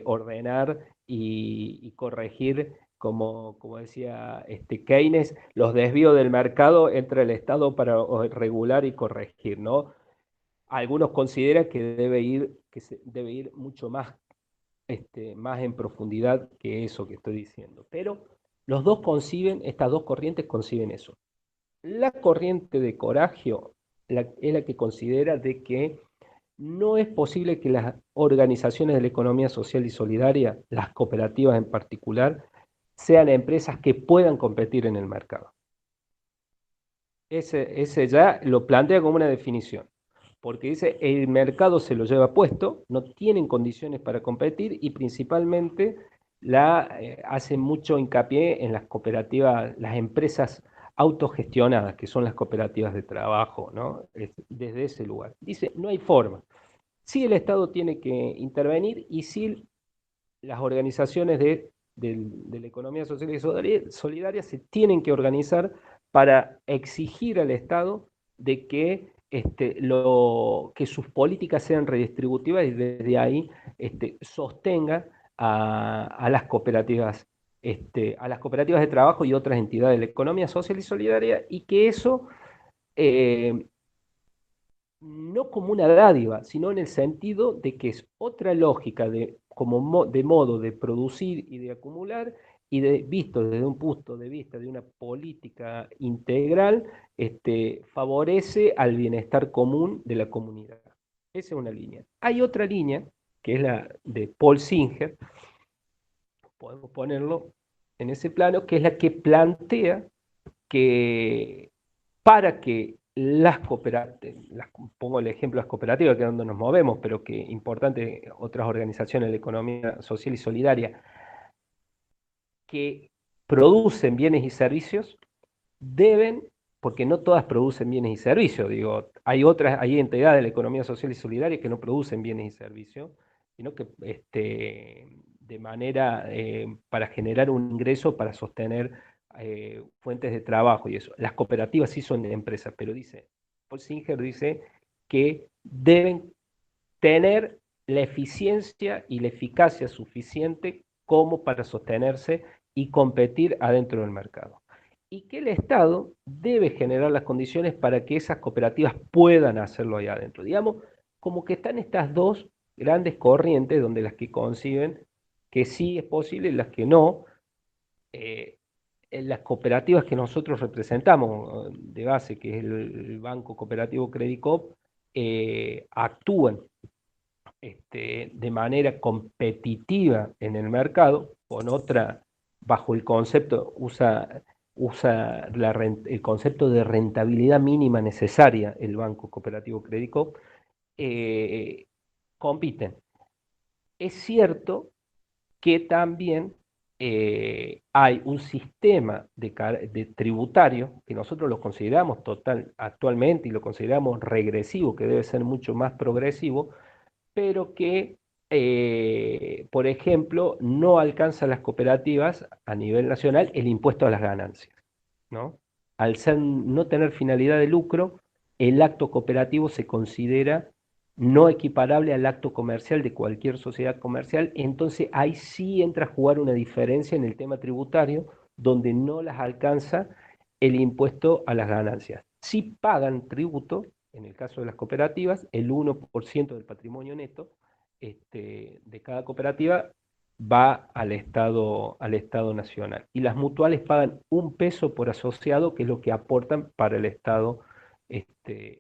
ordenar y corregir, como decía Keynes, los desvíos del mercado entre el Estado para regular y corregir, ¿no? Algunos consideran que se debe ir mucho más en profundidad que eso que estoy diciendo. Pero estas dos corrientes conciben eso. La corriente de Coragio es la que considera de que no es posible que las organizaciones de la economía social y solidaria, las cooperativas en particular, sean empresas que puedan competir en el mercado. Ese ya lo plantea como una definición, porque dice el mercado se lo lleva puesto, no tienen condiciones para competir y principalmente hacen mucho hincapié en las cooperativas, las empresas autogestionadas, que son las cooperativas de trabajo, ¿no? Desde ese lugar. Dice, no hay forma. Sí el Estado tiene que intervenir y sí las organizaciones de la economía social y solidaria se tienen que organizar para exigir al Estado de que, que sus políticas sean redistributivas y desde ahí sostenga a las cooperativas, a las cooperativas de trabajo y otras entidades de la economía social y solidaria, y que eso no como una dádiva, sino en el sentido de que es otra lógica de modo de producir y de acumular, y visto desde un punto de vista de una política integral, favorece al bienestar común de la comunidad. Esa es una línea. Hay otra línea, que es la de Paul Singer, podemos ponerlo en ese plano, que es la que plantea que para que las cooperativas, pongo el ejemplo de las cooperativas, que es donde nos movemos, pero que importante otras organizaciones de la economía social y solidaria, que producen bienes y servicios, deben, porque no todas producen bienes y servicios, digo, hay entidades de la economía social y solidaria que no producen bienes y servicios, sino que de manera para generar un ingreso para sostener fuentes de trabajo y eso. Las cooperativas sí son empresas, pero Paul Singer dice que deben tener la eficiencia y la eficacia suficiente como para sostenerse y competir adentro del mercado. Y que el Estado debe generar las condiciones para que esas cooperativas puedan hacerlo allá adentro. Digamos, como que están estas dos grandes corrientes donde las que conciben que sí es posible y las que no. En las cooperativas que nosotros representamos de base, que es el Banco Cooperativo Credicop, actúan de manera competitiva en el mercado, con otra, bajo el concepto, usa el concepto de rentabilidad mínima necesaria, el Banco Cooperativo Credicop, compiten. Es cierto que también hay un sistema de tributario que nosotros lo consideramos actualmente y lo consideramos regresivo, que debe ser mucho más progresivo, pero que, por ejemplo, no alcanza a las cooperativas a nivel nacional el impuesto a las ganancias, ¿no? Al no tener finalidad de lucro, el acto cooperativo se considera no equiparable al acto comercial de cualquier sociedad comercial, entonces ahí sí entra a jugar una diferencia en el tema tributario, donde no las alcanza el impuesto a las ganancias. Sí pagan tributo, en el caso de las cooperativas, el 1% del patrimonio neto de cada cooperativa va al Estado nacional. Y las mutuales pagan 1 peso por asociado, que es lo que aportan para el Estado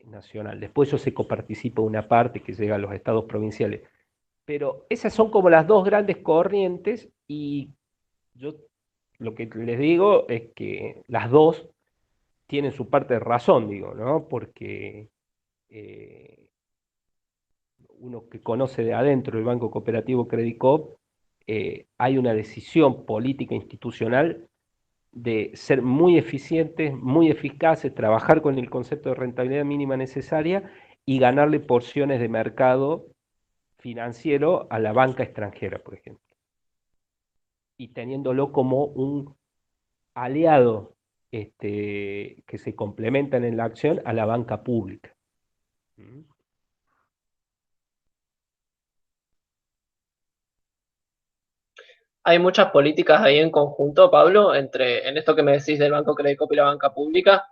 nacional. Después eso se coparticipa una parte que llega a los estados provinciales. Pero esas son como las dos grandes corrientes, y yo lo que les digo es que las dos tienen su parte de razón, digo, ¿no? Porque uno que conoce de adentro el Banco Cooperativo Credicop, hay una decisión política institucional de ser muy eficientes, muy eficaces, trabajar con el concepto de rentabilidad mínima necesaria y ganarle porciones de mercado financiero a la banca extranjera, por ejemplo, y teniéndolo como un aliado que se complementan en la acción a la banca pública. Hay muchas políticas ahí en conjunto, Pablo, en esto que me decís del Banco Credicop y la banca pública.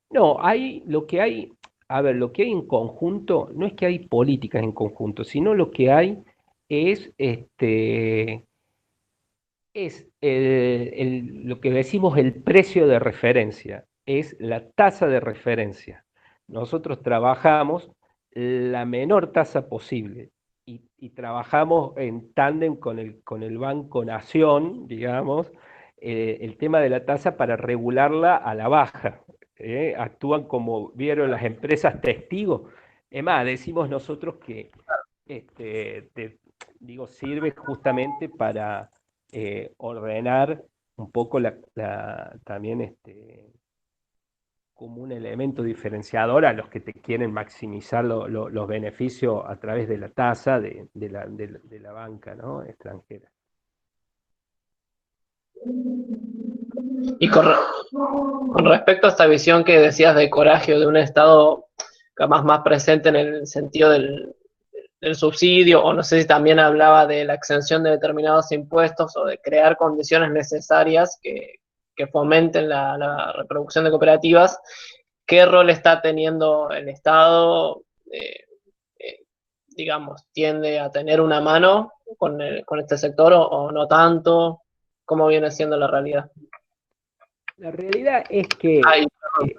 No, lo que hay en conjunto, no es que hay políticas en conjunto, sino lo que hay es, lo que decimos el precio de referencia, es la tasa de referencia. Nosotros trabajamos la menor tasa posible y trabajamos en tándem con el Banco Nación, digamos, el tema de la tasa para regularla a la baja. Actúan como vieron las empresas testigos. Es más, decimos nosotros que sirve justamente para ordenar un poco también como un elemento diferenciador a los que te quieren maximizar los beneficios a través de la tasa de la banca, ¿no?, extranjera. Y con respecto a esta visión que decías de coraje de un Estado capaz más presente en el sentido del subsidio, o no sé si también hablaba de la exención de determinados impuestos o de crear condiciones necesarias que fomenten la reproducción de cooperativas, ¿qué rol está teniendo el Estado? Eh, digamos, ¿tiende a tener una mano con este sector o no tanto? ¿Cómo viene siendo la realidad? La realidad es que... Ay, perdón,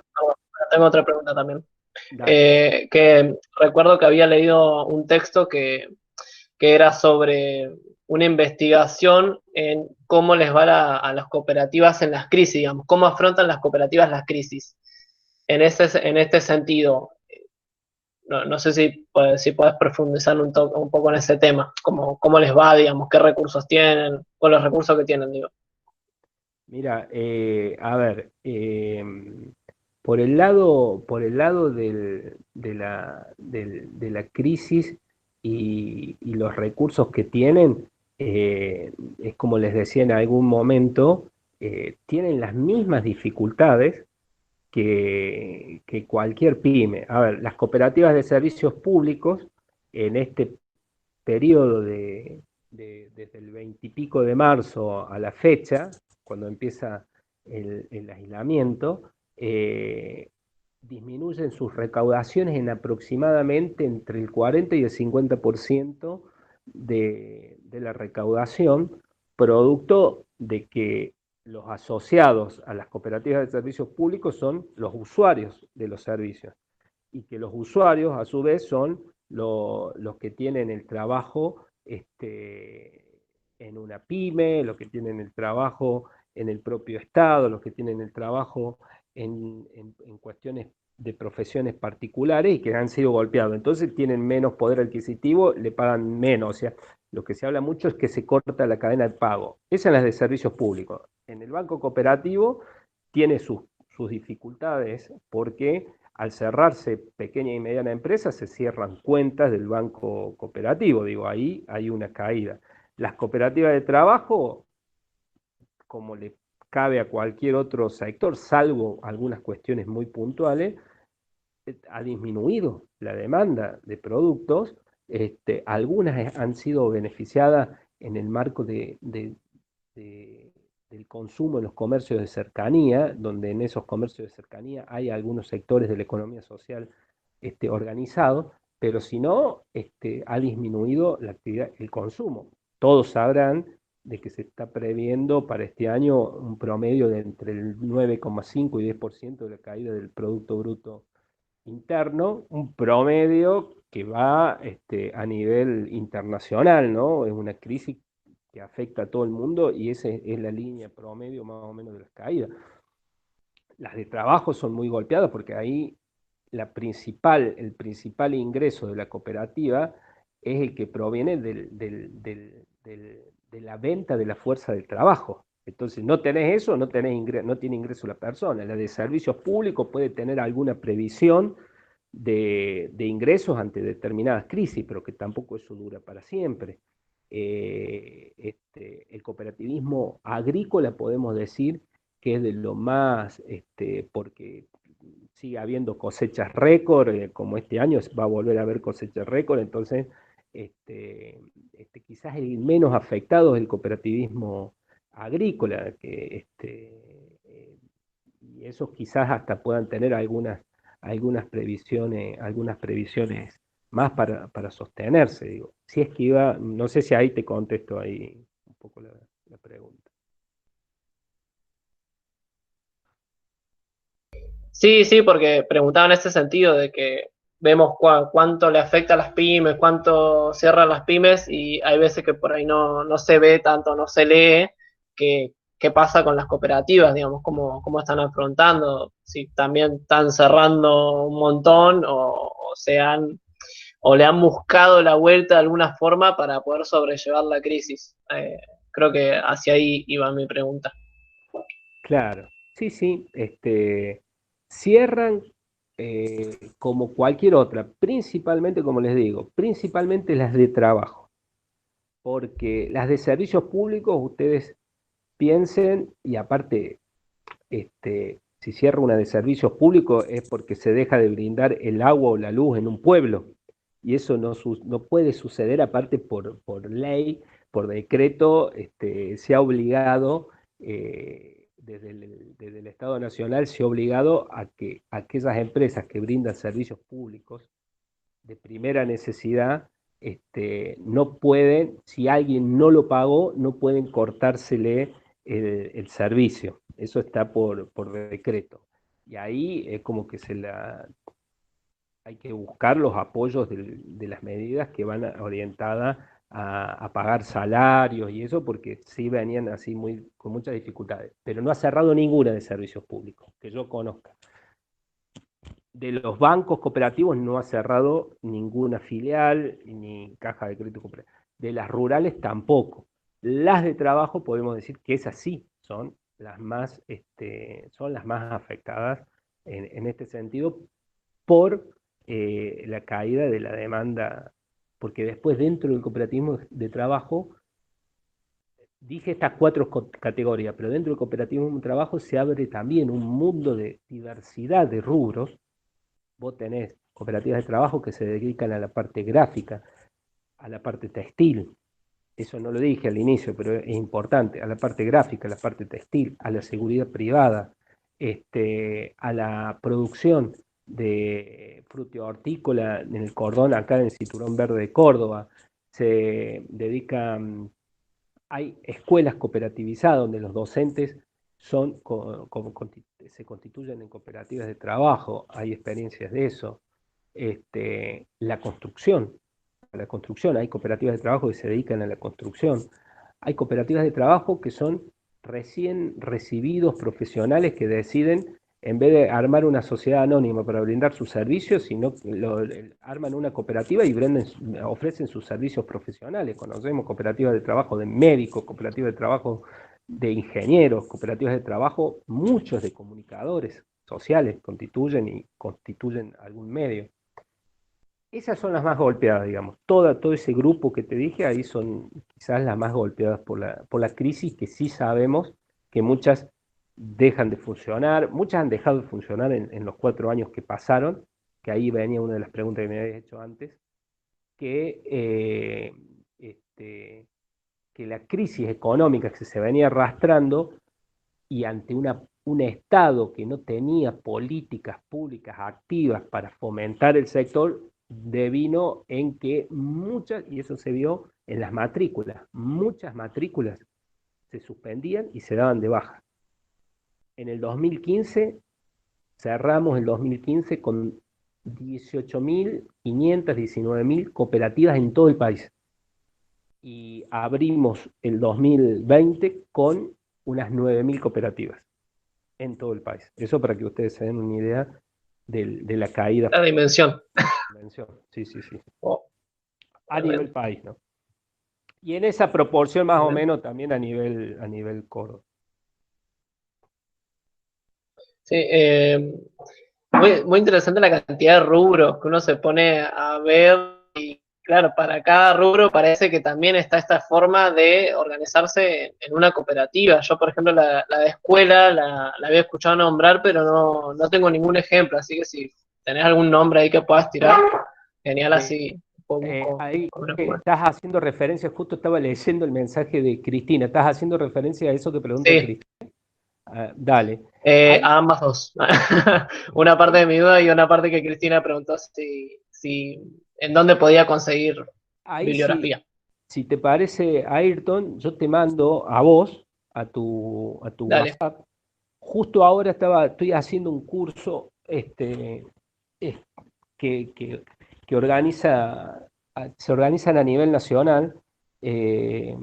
tengo otra pregunta también. Dale. Que recuerdo que había leído un texto que era sobre una investigación en cómo les va a las cooperativas en las crisis, digamos, cómo afrontan las cooperativas las crisis. En este sentido, no sé si puedes profundizar un poco en ese tema, cómo les va, digamos, qué recursos tienen, con los recursos que tienen, digo. Mira, a ver, por el lado de la crisis y los recursos que tienen, es como les decía en algún momento, tienen las mismas dificultades que cualquier pyme. A ver, las cooperativas de servicios públicos en este periodo desde el 20 y pico de marzo a la fecha, cuando empieza el aislamiento, disminuyen sus recaudaciones en aproximadamente entre el 40 y el 50% de la recaudación, producto de que los asociados a las cooperativas de servicios públicos son los usuarios de los servicios y que los usuarios a su vez son los que tienen el trabajo en una pyme, los que tienen el trabajo en el propio Estado, los que tienen el trabajo en cuestiones de profesiones particulares y que han sido golpeados. Entonces tienen menos poder adquisitivo, le pagan menos. O sea, lo que se habla mucho es que se corta la cadena de pago. Esa es la de servicios públicos. En el banco cooperativo tiene sus dificultades porque al cerrarse pequeña y mediana empresa se cierran cuentas del banco cooperativo, digo, ahí hay una caída. Las cooperativas de trabajo, como le cabe a cualquier otro sector, salvo algunas cuestiones muy puntuales, ha disminuido la demanda de productos, algunas han sido beneficiadas en el marco del consumo en los comercios de cercanía, donde en esos comercios de cercanía hay algunos sectores de la economía social organizados, pero si no, ha disminuido la actividad, el consumo. Todos sabrán de que se está previendo para este año un promedio de entre el 9,5 y 10% de la caída del Producto Bruto Interno, un promedio que va a nivel internacional, ¿no? Es una crisis que afecta a todo el mundo y esa es la línea promedio más o menos de las caídas. Las de trabajo son muy golpeadas porque ahí el principal ingreso de la cooperativa es el que proviene de la venta de la fuerza del trabajo. Entonces, no tenés eso, no tiene ingreso la persona. La de servicios públicos puede tener alguna previsión de ingresos ante determinadas crisis, pero que tampoco eso dura para siempre. El cooperativismo agrícola podemos decir que es de lo más, porque sigue habiendo cosechas récord, como este año va a volver a haber cosechas récord, entonces quizás el menos afectado es el cooperativismo agrícola, y esos quizás hasta puedan tener algunas previsiones más para sostenerse, digo. Si es que iba, no sé si ahí te contesto ahí un poco la pregunta. Sí, sí, porque preguntaba en ese sentido de que vemos cuánto le afecta a las pymes, cuánto cierran las pymes y hay veces que por ahí no se ve tanto, no se lee qué pasa con las cooperativas, digamos, cómo están afrontando, si también están cerrando un montón o le han buscado la vuelta de alguna forma para poder sobrellevar la crisis. Creo que hacia ahí iba mi pregunta. Claro, sí, sí, cierran como cualquier otra, principalmente, como les digo, principalmente las de trabajo, porque las de servicios públicos ustedes piensen, y aparte, si cierra una de servicios públicos es porque se deja de brindar el agua o la luz en un pueblo, y eso no puede suceder, aparte por ley, por decreto, se ha obligado, desde el Estado Nacional se ha obligado a que aquellas empresas que brindan servicios públicos de primera necesidad, no pueden, si alguien no lo pagó, no pueden cortársele el servicio. Eso está por decreto. Y ahí es como que hay que buscar los apoyos de las medidas que van orientadas a pagar salarios y eso, porque sí venían así con muchas dificultades. Pero no ha cerrado ninguna de servicios públicos, que yo conozca. De los bancos cooperativos no ha cerrado ninguna filial ni caja de crédito cooperativa. De las rurales tampoco. Las de trabajo podemos decir que esas sí son las más afectadas en este sentido por la caída de la demanda, porque después dentro del cooperativismo de trabajo, dije estas 4 categorías, pero dentro del cooperativismo de trabajo se abre también un mundo de diversidad de rubros. Vos tenés cooperativas de trabajo que se dedican a la parte gráfica, a la parte textil, eso no lo dije al inicio, pero es importante, a la parte gráfica, a la parte textil, a la seguridad privada, a la producción de frutihortícola en el cordón, acá en el Cinturón Verde de Córdoba, se dedican, hay escuelas cooperativizadas donde los docentes se constituyen en cooperativas de trabajo, hay experiencias de eso. La construcción, hay cooperativas de trabajo que se dedican a la construcción, hay cooperativas de trabajo que son recién recibidos profesionales que deciden, en vez de armar una sociedad anónima para brindar sus servicios, sino arman una cooperativa y ofrecen sus servicios profesionales. Conocemos cooperativas de trabajo de médicos, cooperativas de trabajo de ingenieros, cooperativas de trabajo, muchos de comunicadores sociales constituyen algún medio. Esas son las más golpeadas, digamos. Todo ese grupo que te dije, ahí son quizás las más golpeadas por la crisis, que sí sabemos que muchas dejan de funcionar, muchas han dejado de funcionar en los 4 años que pasaron, que ahí venía una de las preguntas que me habías hecho antes, que la crisis económica que se venía arrastrando y ante un Estado que no tenía políticas públicas activas para fomentar el sector, devino en que muchas, y eso se vio en las matrículas, muchas matrículas se suspendían y se daban de baja. En el 2015, cerramos el 2015 con 18.500, 19.000 cooperativas en todo el país. Y abrimos el 2020 con unas 9.000 cooperativas en todo el país. Eso para que ustedes se den una idea de la caída. La dimensión. Sí. Oh, a nivel país, ¿no? Y en esa proporción más o menos también a nivel Córdoba. Sí, muy interesante la cantidad de rubros que uno se pone a ver y claro, para cada rubro parece que también está esta forma de organizarse en una cooperativa. Yo, por ejemplo, la de escuela la había escuchado nombrar, pero no tengo ningún ejemplo, así que si tenés algún nombre ahí que puedas tirar, genial, así. Ahí estás haciendo referencia, justo estaba leyendo el mensaje de Cristina, estás haciendo referencia a eso que pregunta Cristina. Dale. A ambas dos. Una parte de mi duda y una parte que Cristina preguntó si en dónde podía conseguir bibliografía. Si te parece, Ayrton, yo te mando a vos, a tu WhatsApp. Justo ahora estoy haciendo un curso que se organizan a nivel nacional, que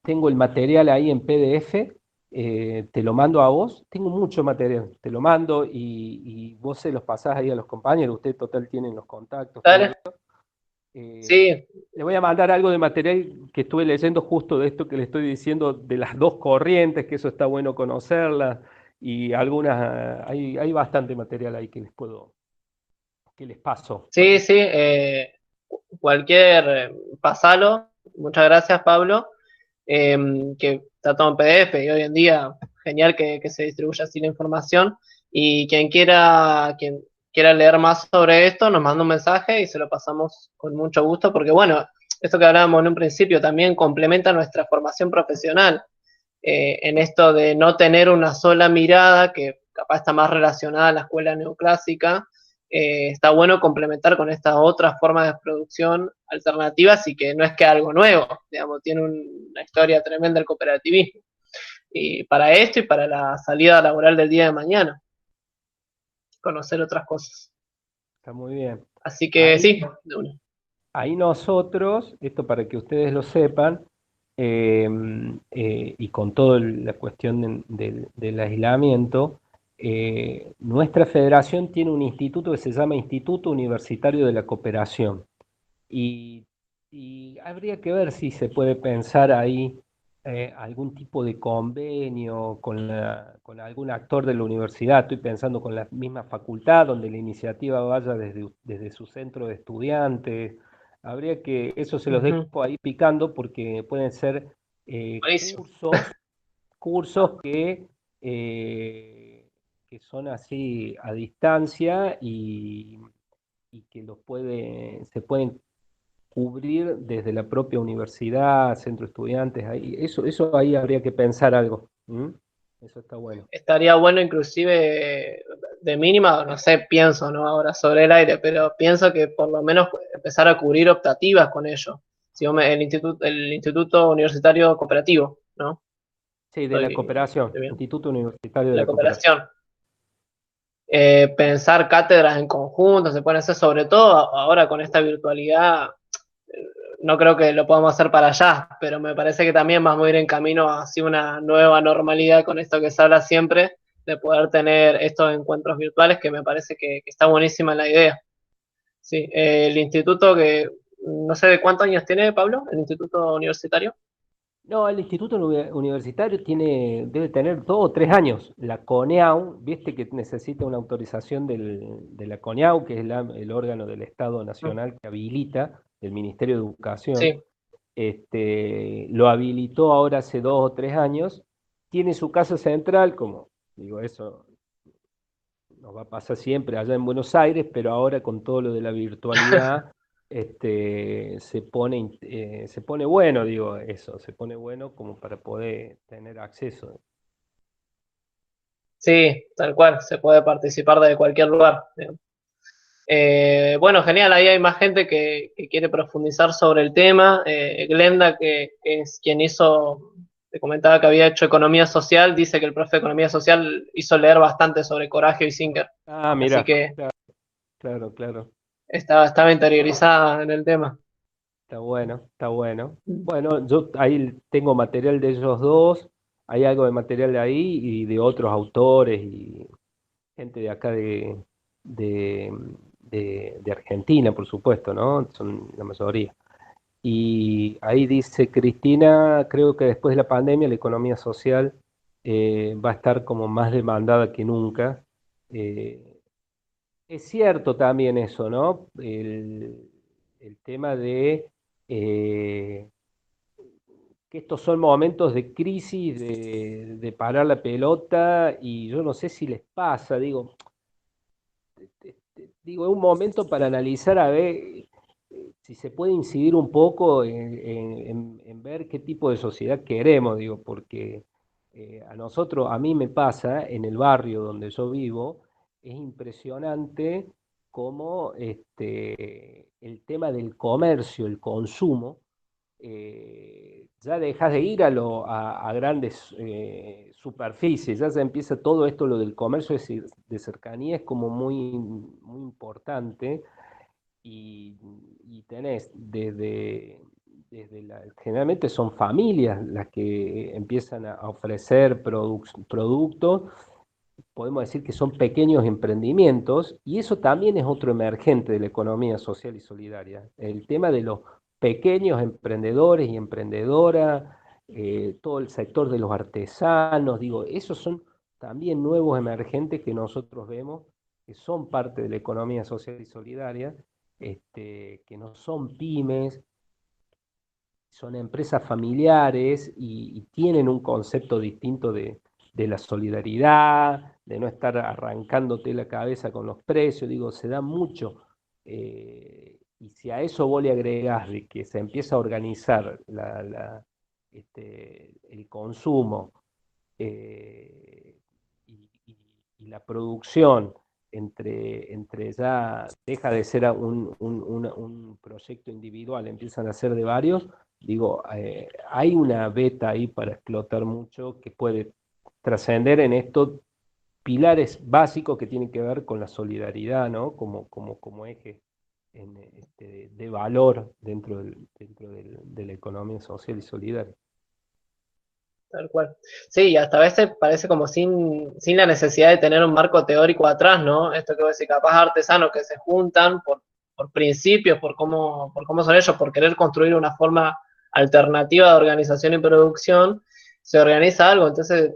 tengo el material ahí en PDF, te lo mando a vos, tengo mucho material, te lo mando y vos se los pasás ahí a los compañeros, ustedes total tienen los contactos. Dale. Sí. Le voy a mandar algo de material que estuve leyendo justo de esto que le estoy diciendo, de las 2 corrientes, que eso está bueno conocerlas, y algunas, hay bastante material ahí que les paso. Sí, sí, cualquier, pasalo. Muchas gracias, Pablo. Que está todo en PDF y hoy en día genial que se distribuya así la información. Y quien quiera leer más sobre esto, nos manda un mensaje y se lo pasamos con mucho gusto, porque bueno, esto que hablábamos en un principio también complementa nuestra formación profesional, en esto de no tener una sola mirada que capaz está más relacionada a la escuela neoclásica. Está bueno complementar con estas otras formas de producción alternativas y que no es que algo nuevo, digamos, tiene una historia tremenda el cooperativismo. Y para esto y para la salida laboral del día de mañana, conocer otras cosas. Está muy bien. Así que sí, de una. Ahí nosotros, esto para que ustedes lo sepan, y con toda la cuestión del aislamiento, nuestra federación tiene un instituto que se llama Instituto Universitario de la Cooperación. Y, y habría que ver si se puede pensar ahí algún tipo de convenio con algún actor de la universidad. Estoy pensando con la misma facultad, donde la iniciativa vaya desde su centro de estudiantes. Habría que, eso se los dejo ahí picando porque pueden ser Buenísimo. cursos que son así a distancia y que se pueden cubrir desde la propia universidad, centro de estudiantes, ahí, eso ahí habría que pensar algo. Eso está bueno. Estaría bueno inclusive de mínima, no sé, pienso, ¿no? Ahora sobre el aire, pero pienso que por lo menos empezar a cubrir optativas con ello. Si el instituto Universitario Cooperativo, ¿no? Sí, de la cooperación, Estoy bien. Instituto Universitario de La la Cooperación. cooperación. Pensar cátedras en conjunto, se pueden hacer, sobre todo ahora con esta virtualidad. No creo que lo podamos hacer para allá, pero me parece que también vamos a ir en camino hacia una nueva normalidad con esto que se habla siempre, de poder tener estos encuentros virtuales, que me parece que está buenísima la idea. Sí, el instituto que, no sé de cuántos años tiene, Pablo, el instituto universitario. No, el instituto universitario debe tener 2 o 3 años. La CONEAU, viste que necesita una autorización de la CONEAU, que es el órgano del Estado Nacional que habilita, el Ministerio de Educación. Sí. Lo habilitó ahora hace 2 o 3 años. Tiene su casa central, como digo, eso nos va a pasar siempre allá en Buenos Aires, pero ahora con todo lo de la virtualidad, se pone bueno, digo, eso, se pone bueno como para poder tener acceso. Sí, tal cual, se puede participar de cualquier lugar. Bueno, genial, ahí hay más gente que quiere profundizar sobre el tema. Glenda, que es quien te comentaba que había hecho economía social, dice que el profe de economía social hizo leer bastante sobre Coraggio y Singer. Ah, Así mira, que claro, estaba interiorizada en el tema. está bueno, está bueno. Bueno, yo ahí tengo material de ellos dos, hay algo de material de ahí y de otros autores y gente de acá de, de Argentina, por supuesto, ¿no? Son la mayoría. Y ahí dice Cristina, creo que después de la pandemia la economía social va a estar como más demandada que nunca. Eh, es cierto también eso, ¿no? El tema de eh, que estos son momentos de crisis, de parar la pelota, y yo no sé si les pasa, digo, es un momento para analizar a ver si se puede incidir un poco en ver qué tipo de sociedad queremos, digo, porque a mí me pasa en el barrio donde yo vivo, es impresionante cómo el tema del comercio, el consumo, ya dejas de ir a grandes superficies, ya se empieza todo esto, lo del comercio de cercanía es como muy importante y tenés generalmente son familias las que empiezan a ofrecer productos, podemos decir que son pequeños emprendimientos, y eso también es otro emergente de la economía social y solidaria. El tema de los pequeños emprendedores y emprendedoras, todo el sector de los artesanos, digo, esos son también nuevos emergentes que nosotros vemos, que son parte de la economía social y solidaria, que no son pymes, son empresas familiares y tienen un concepto distinto de la solidaridad, de no estar arrancándote la cabeza con los precios, digo, se da mucho. Y si a eso vos le agregás de que se empieza a organizar el consumo y la producción entre ya deja de ser un proyecto individual, empiezan a ser de varios, digo, hay una beta ahí para explotar mucho que puede trascender en estos pilares básicos que tienen que ver con la solidaridad, ¿no? Como eje de valor dentro de la economía social y solidaria. Tal cual. Sí, y hasta a veces parece como sin la necesidad de tener un marco teórico atrás, ¿no? Esto que vos decís, capaz artesanos que se juntan por principios, por cómo son ellos, por querer construir una forma alternativa de organización y producción, se organiza algo. Entonces,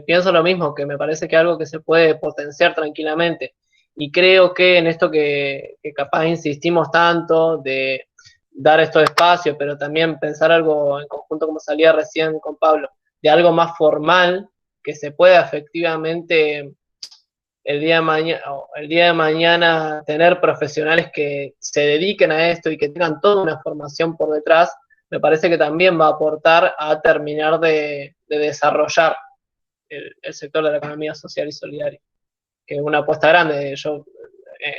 pienso lo mismo, que me parece que es algo que se puede potenciar tranquilamente. Y creo que en esto que capaz insistimos tanto de dar estos espacios, pero también pensar algo en conjunto, como salía recién con Pablo, de algo más formal que se pueda efectivamente el día de mañana tener profesionales que se dediquen a esto y que tengan toda una formación por detrás, me parece que también va a aportar a terminar de desarrollar el sector de la economía social y solidaria, que es una apuesta grande. Yo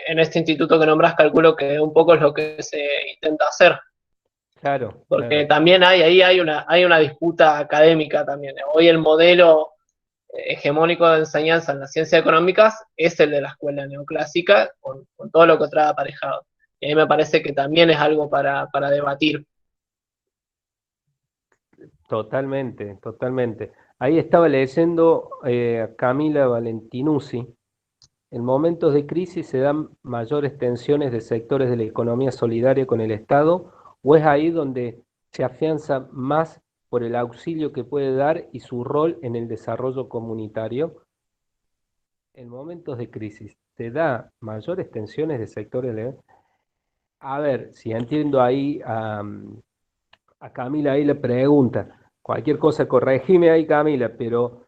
en este instituto que nombras calculo que un poco es lo que se intenta hacer. Claro, Porque claro. también hay una disputa académica también. Hoy el modelo hegemónico de enseñanza en las ciencias económicas es el de la escuela neoclásica, con todo lo que trae aparejado. Y ahí me parece que también es algo para debatir. Totalmente, totalmente. Ahí estaba leyendo a Camila Valentinuzzi. En momentos de crisis se dan mayores tensiones de sectores de la economía solidaria con el Estado, o es ahí donde se afianza más por el auxilio que puede dar y su rol en el desarrollo comunitario. En momentos de crisis se da mayores tensiones de sectores de... A ver, si entiendo ahí a Camila ahí le pregunta, cualquier cosa corregime ahí Camila, pero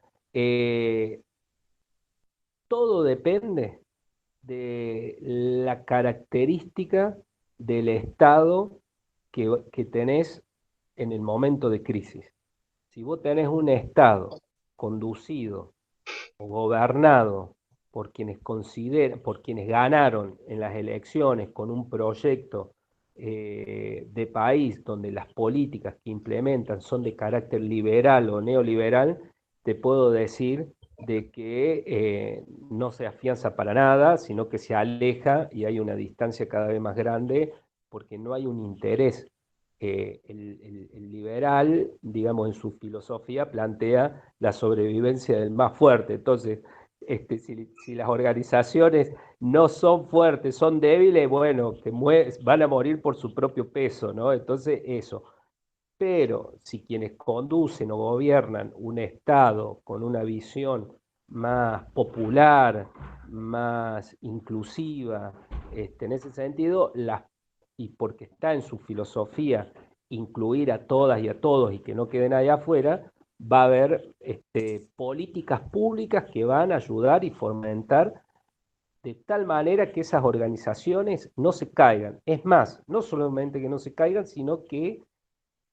todo depende de la característica del estado que tenés en el momento de crisis. Si vos tenés un estado conducido o gobernado por quienes ganaron en las elecciones con un proyecto de país donde las políticas que implementan son de carácter liberal o neoliberal, te puedo decir de que no se afianza para nada, sino que se aleja y hay una distancia cada vez más grande porque no hay un interés. El liberal, digamos, en su filosofía plantea la sobrevivencia del más fuerte. Entonces, si las organizaciones no son fuertes, son débiles, bueno, van a morir por su propio peso, ¿no? Entonces, eso. Pero si quienes conducen o gobiernan un Estado con una visión más popular, más inclusiva, en ese sentido, y porque está en su filosofía incluir a todas y a todos y que no queden allá afuera, va a haber políticas públicas que van a ayudar y fomentar de tal manera que esas organizaciones no se caigan. Es más, no solamente que no se caigan, sino que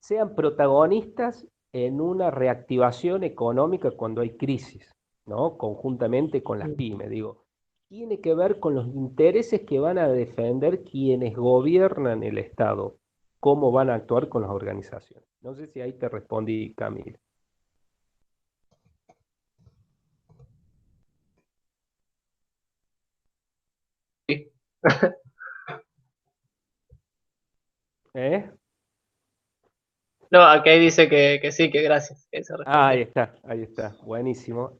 sean protagonistas en una reactivación económica cuando hay crisis, ¿no? Conjuntamente con las pymes, digo. Tiene que ver con los intereses que van a defender quienes gobiernan el Estado, cómo van a actuar con las organizaciones. No sé si ahí te respondí, Camila. Sí. ¿Eh? No, aquí dice que sí, que gracias. Que se Ahí está, buenísimo.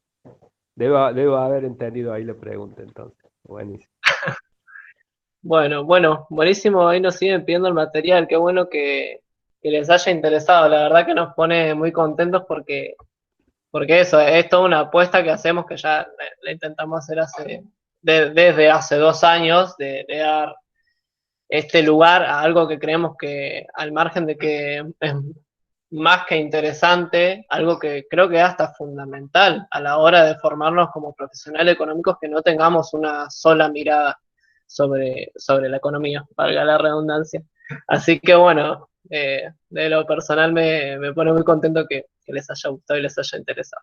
Debo haber entendido ahí la pregunta entonces. Buenísimo. Bueno, buenísimo. Ahí nos siguen pidiendo el material. Qué bueno que les haya interesado. La verdad que nos pone muy contentos porque porque eso, es toda una apuesta que hacemos que ya la intentamos hacer desde hace 2 años, de dar este lugar a algo que creemos que, al margen de que es más que interesante, algo que creo que es hasta fundamental a la hora de formarnos como profesionales económicos, que no tengamos una sola mirada sobre la economía, valga la redundancia. Así que bueno, de lo personal me pone muy contento que les haya gustado y les haya interesado.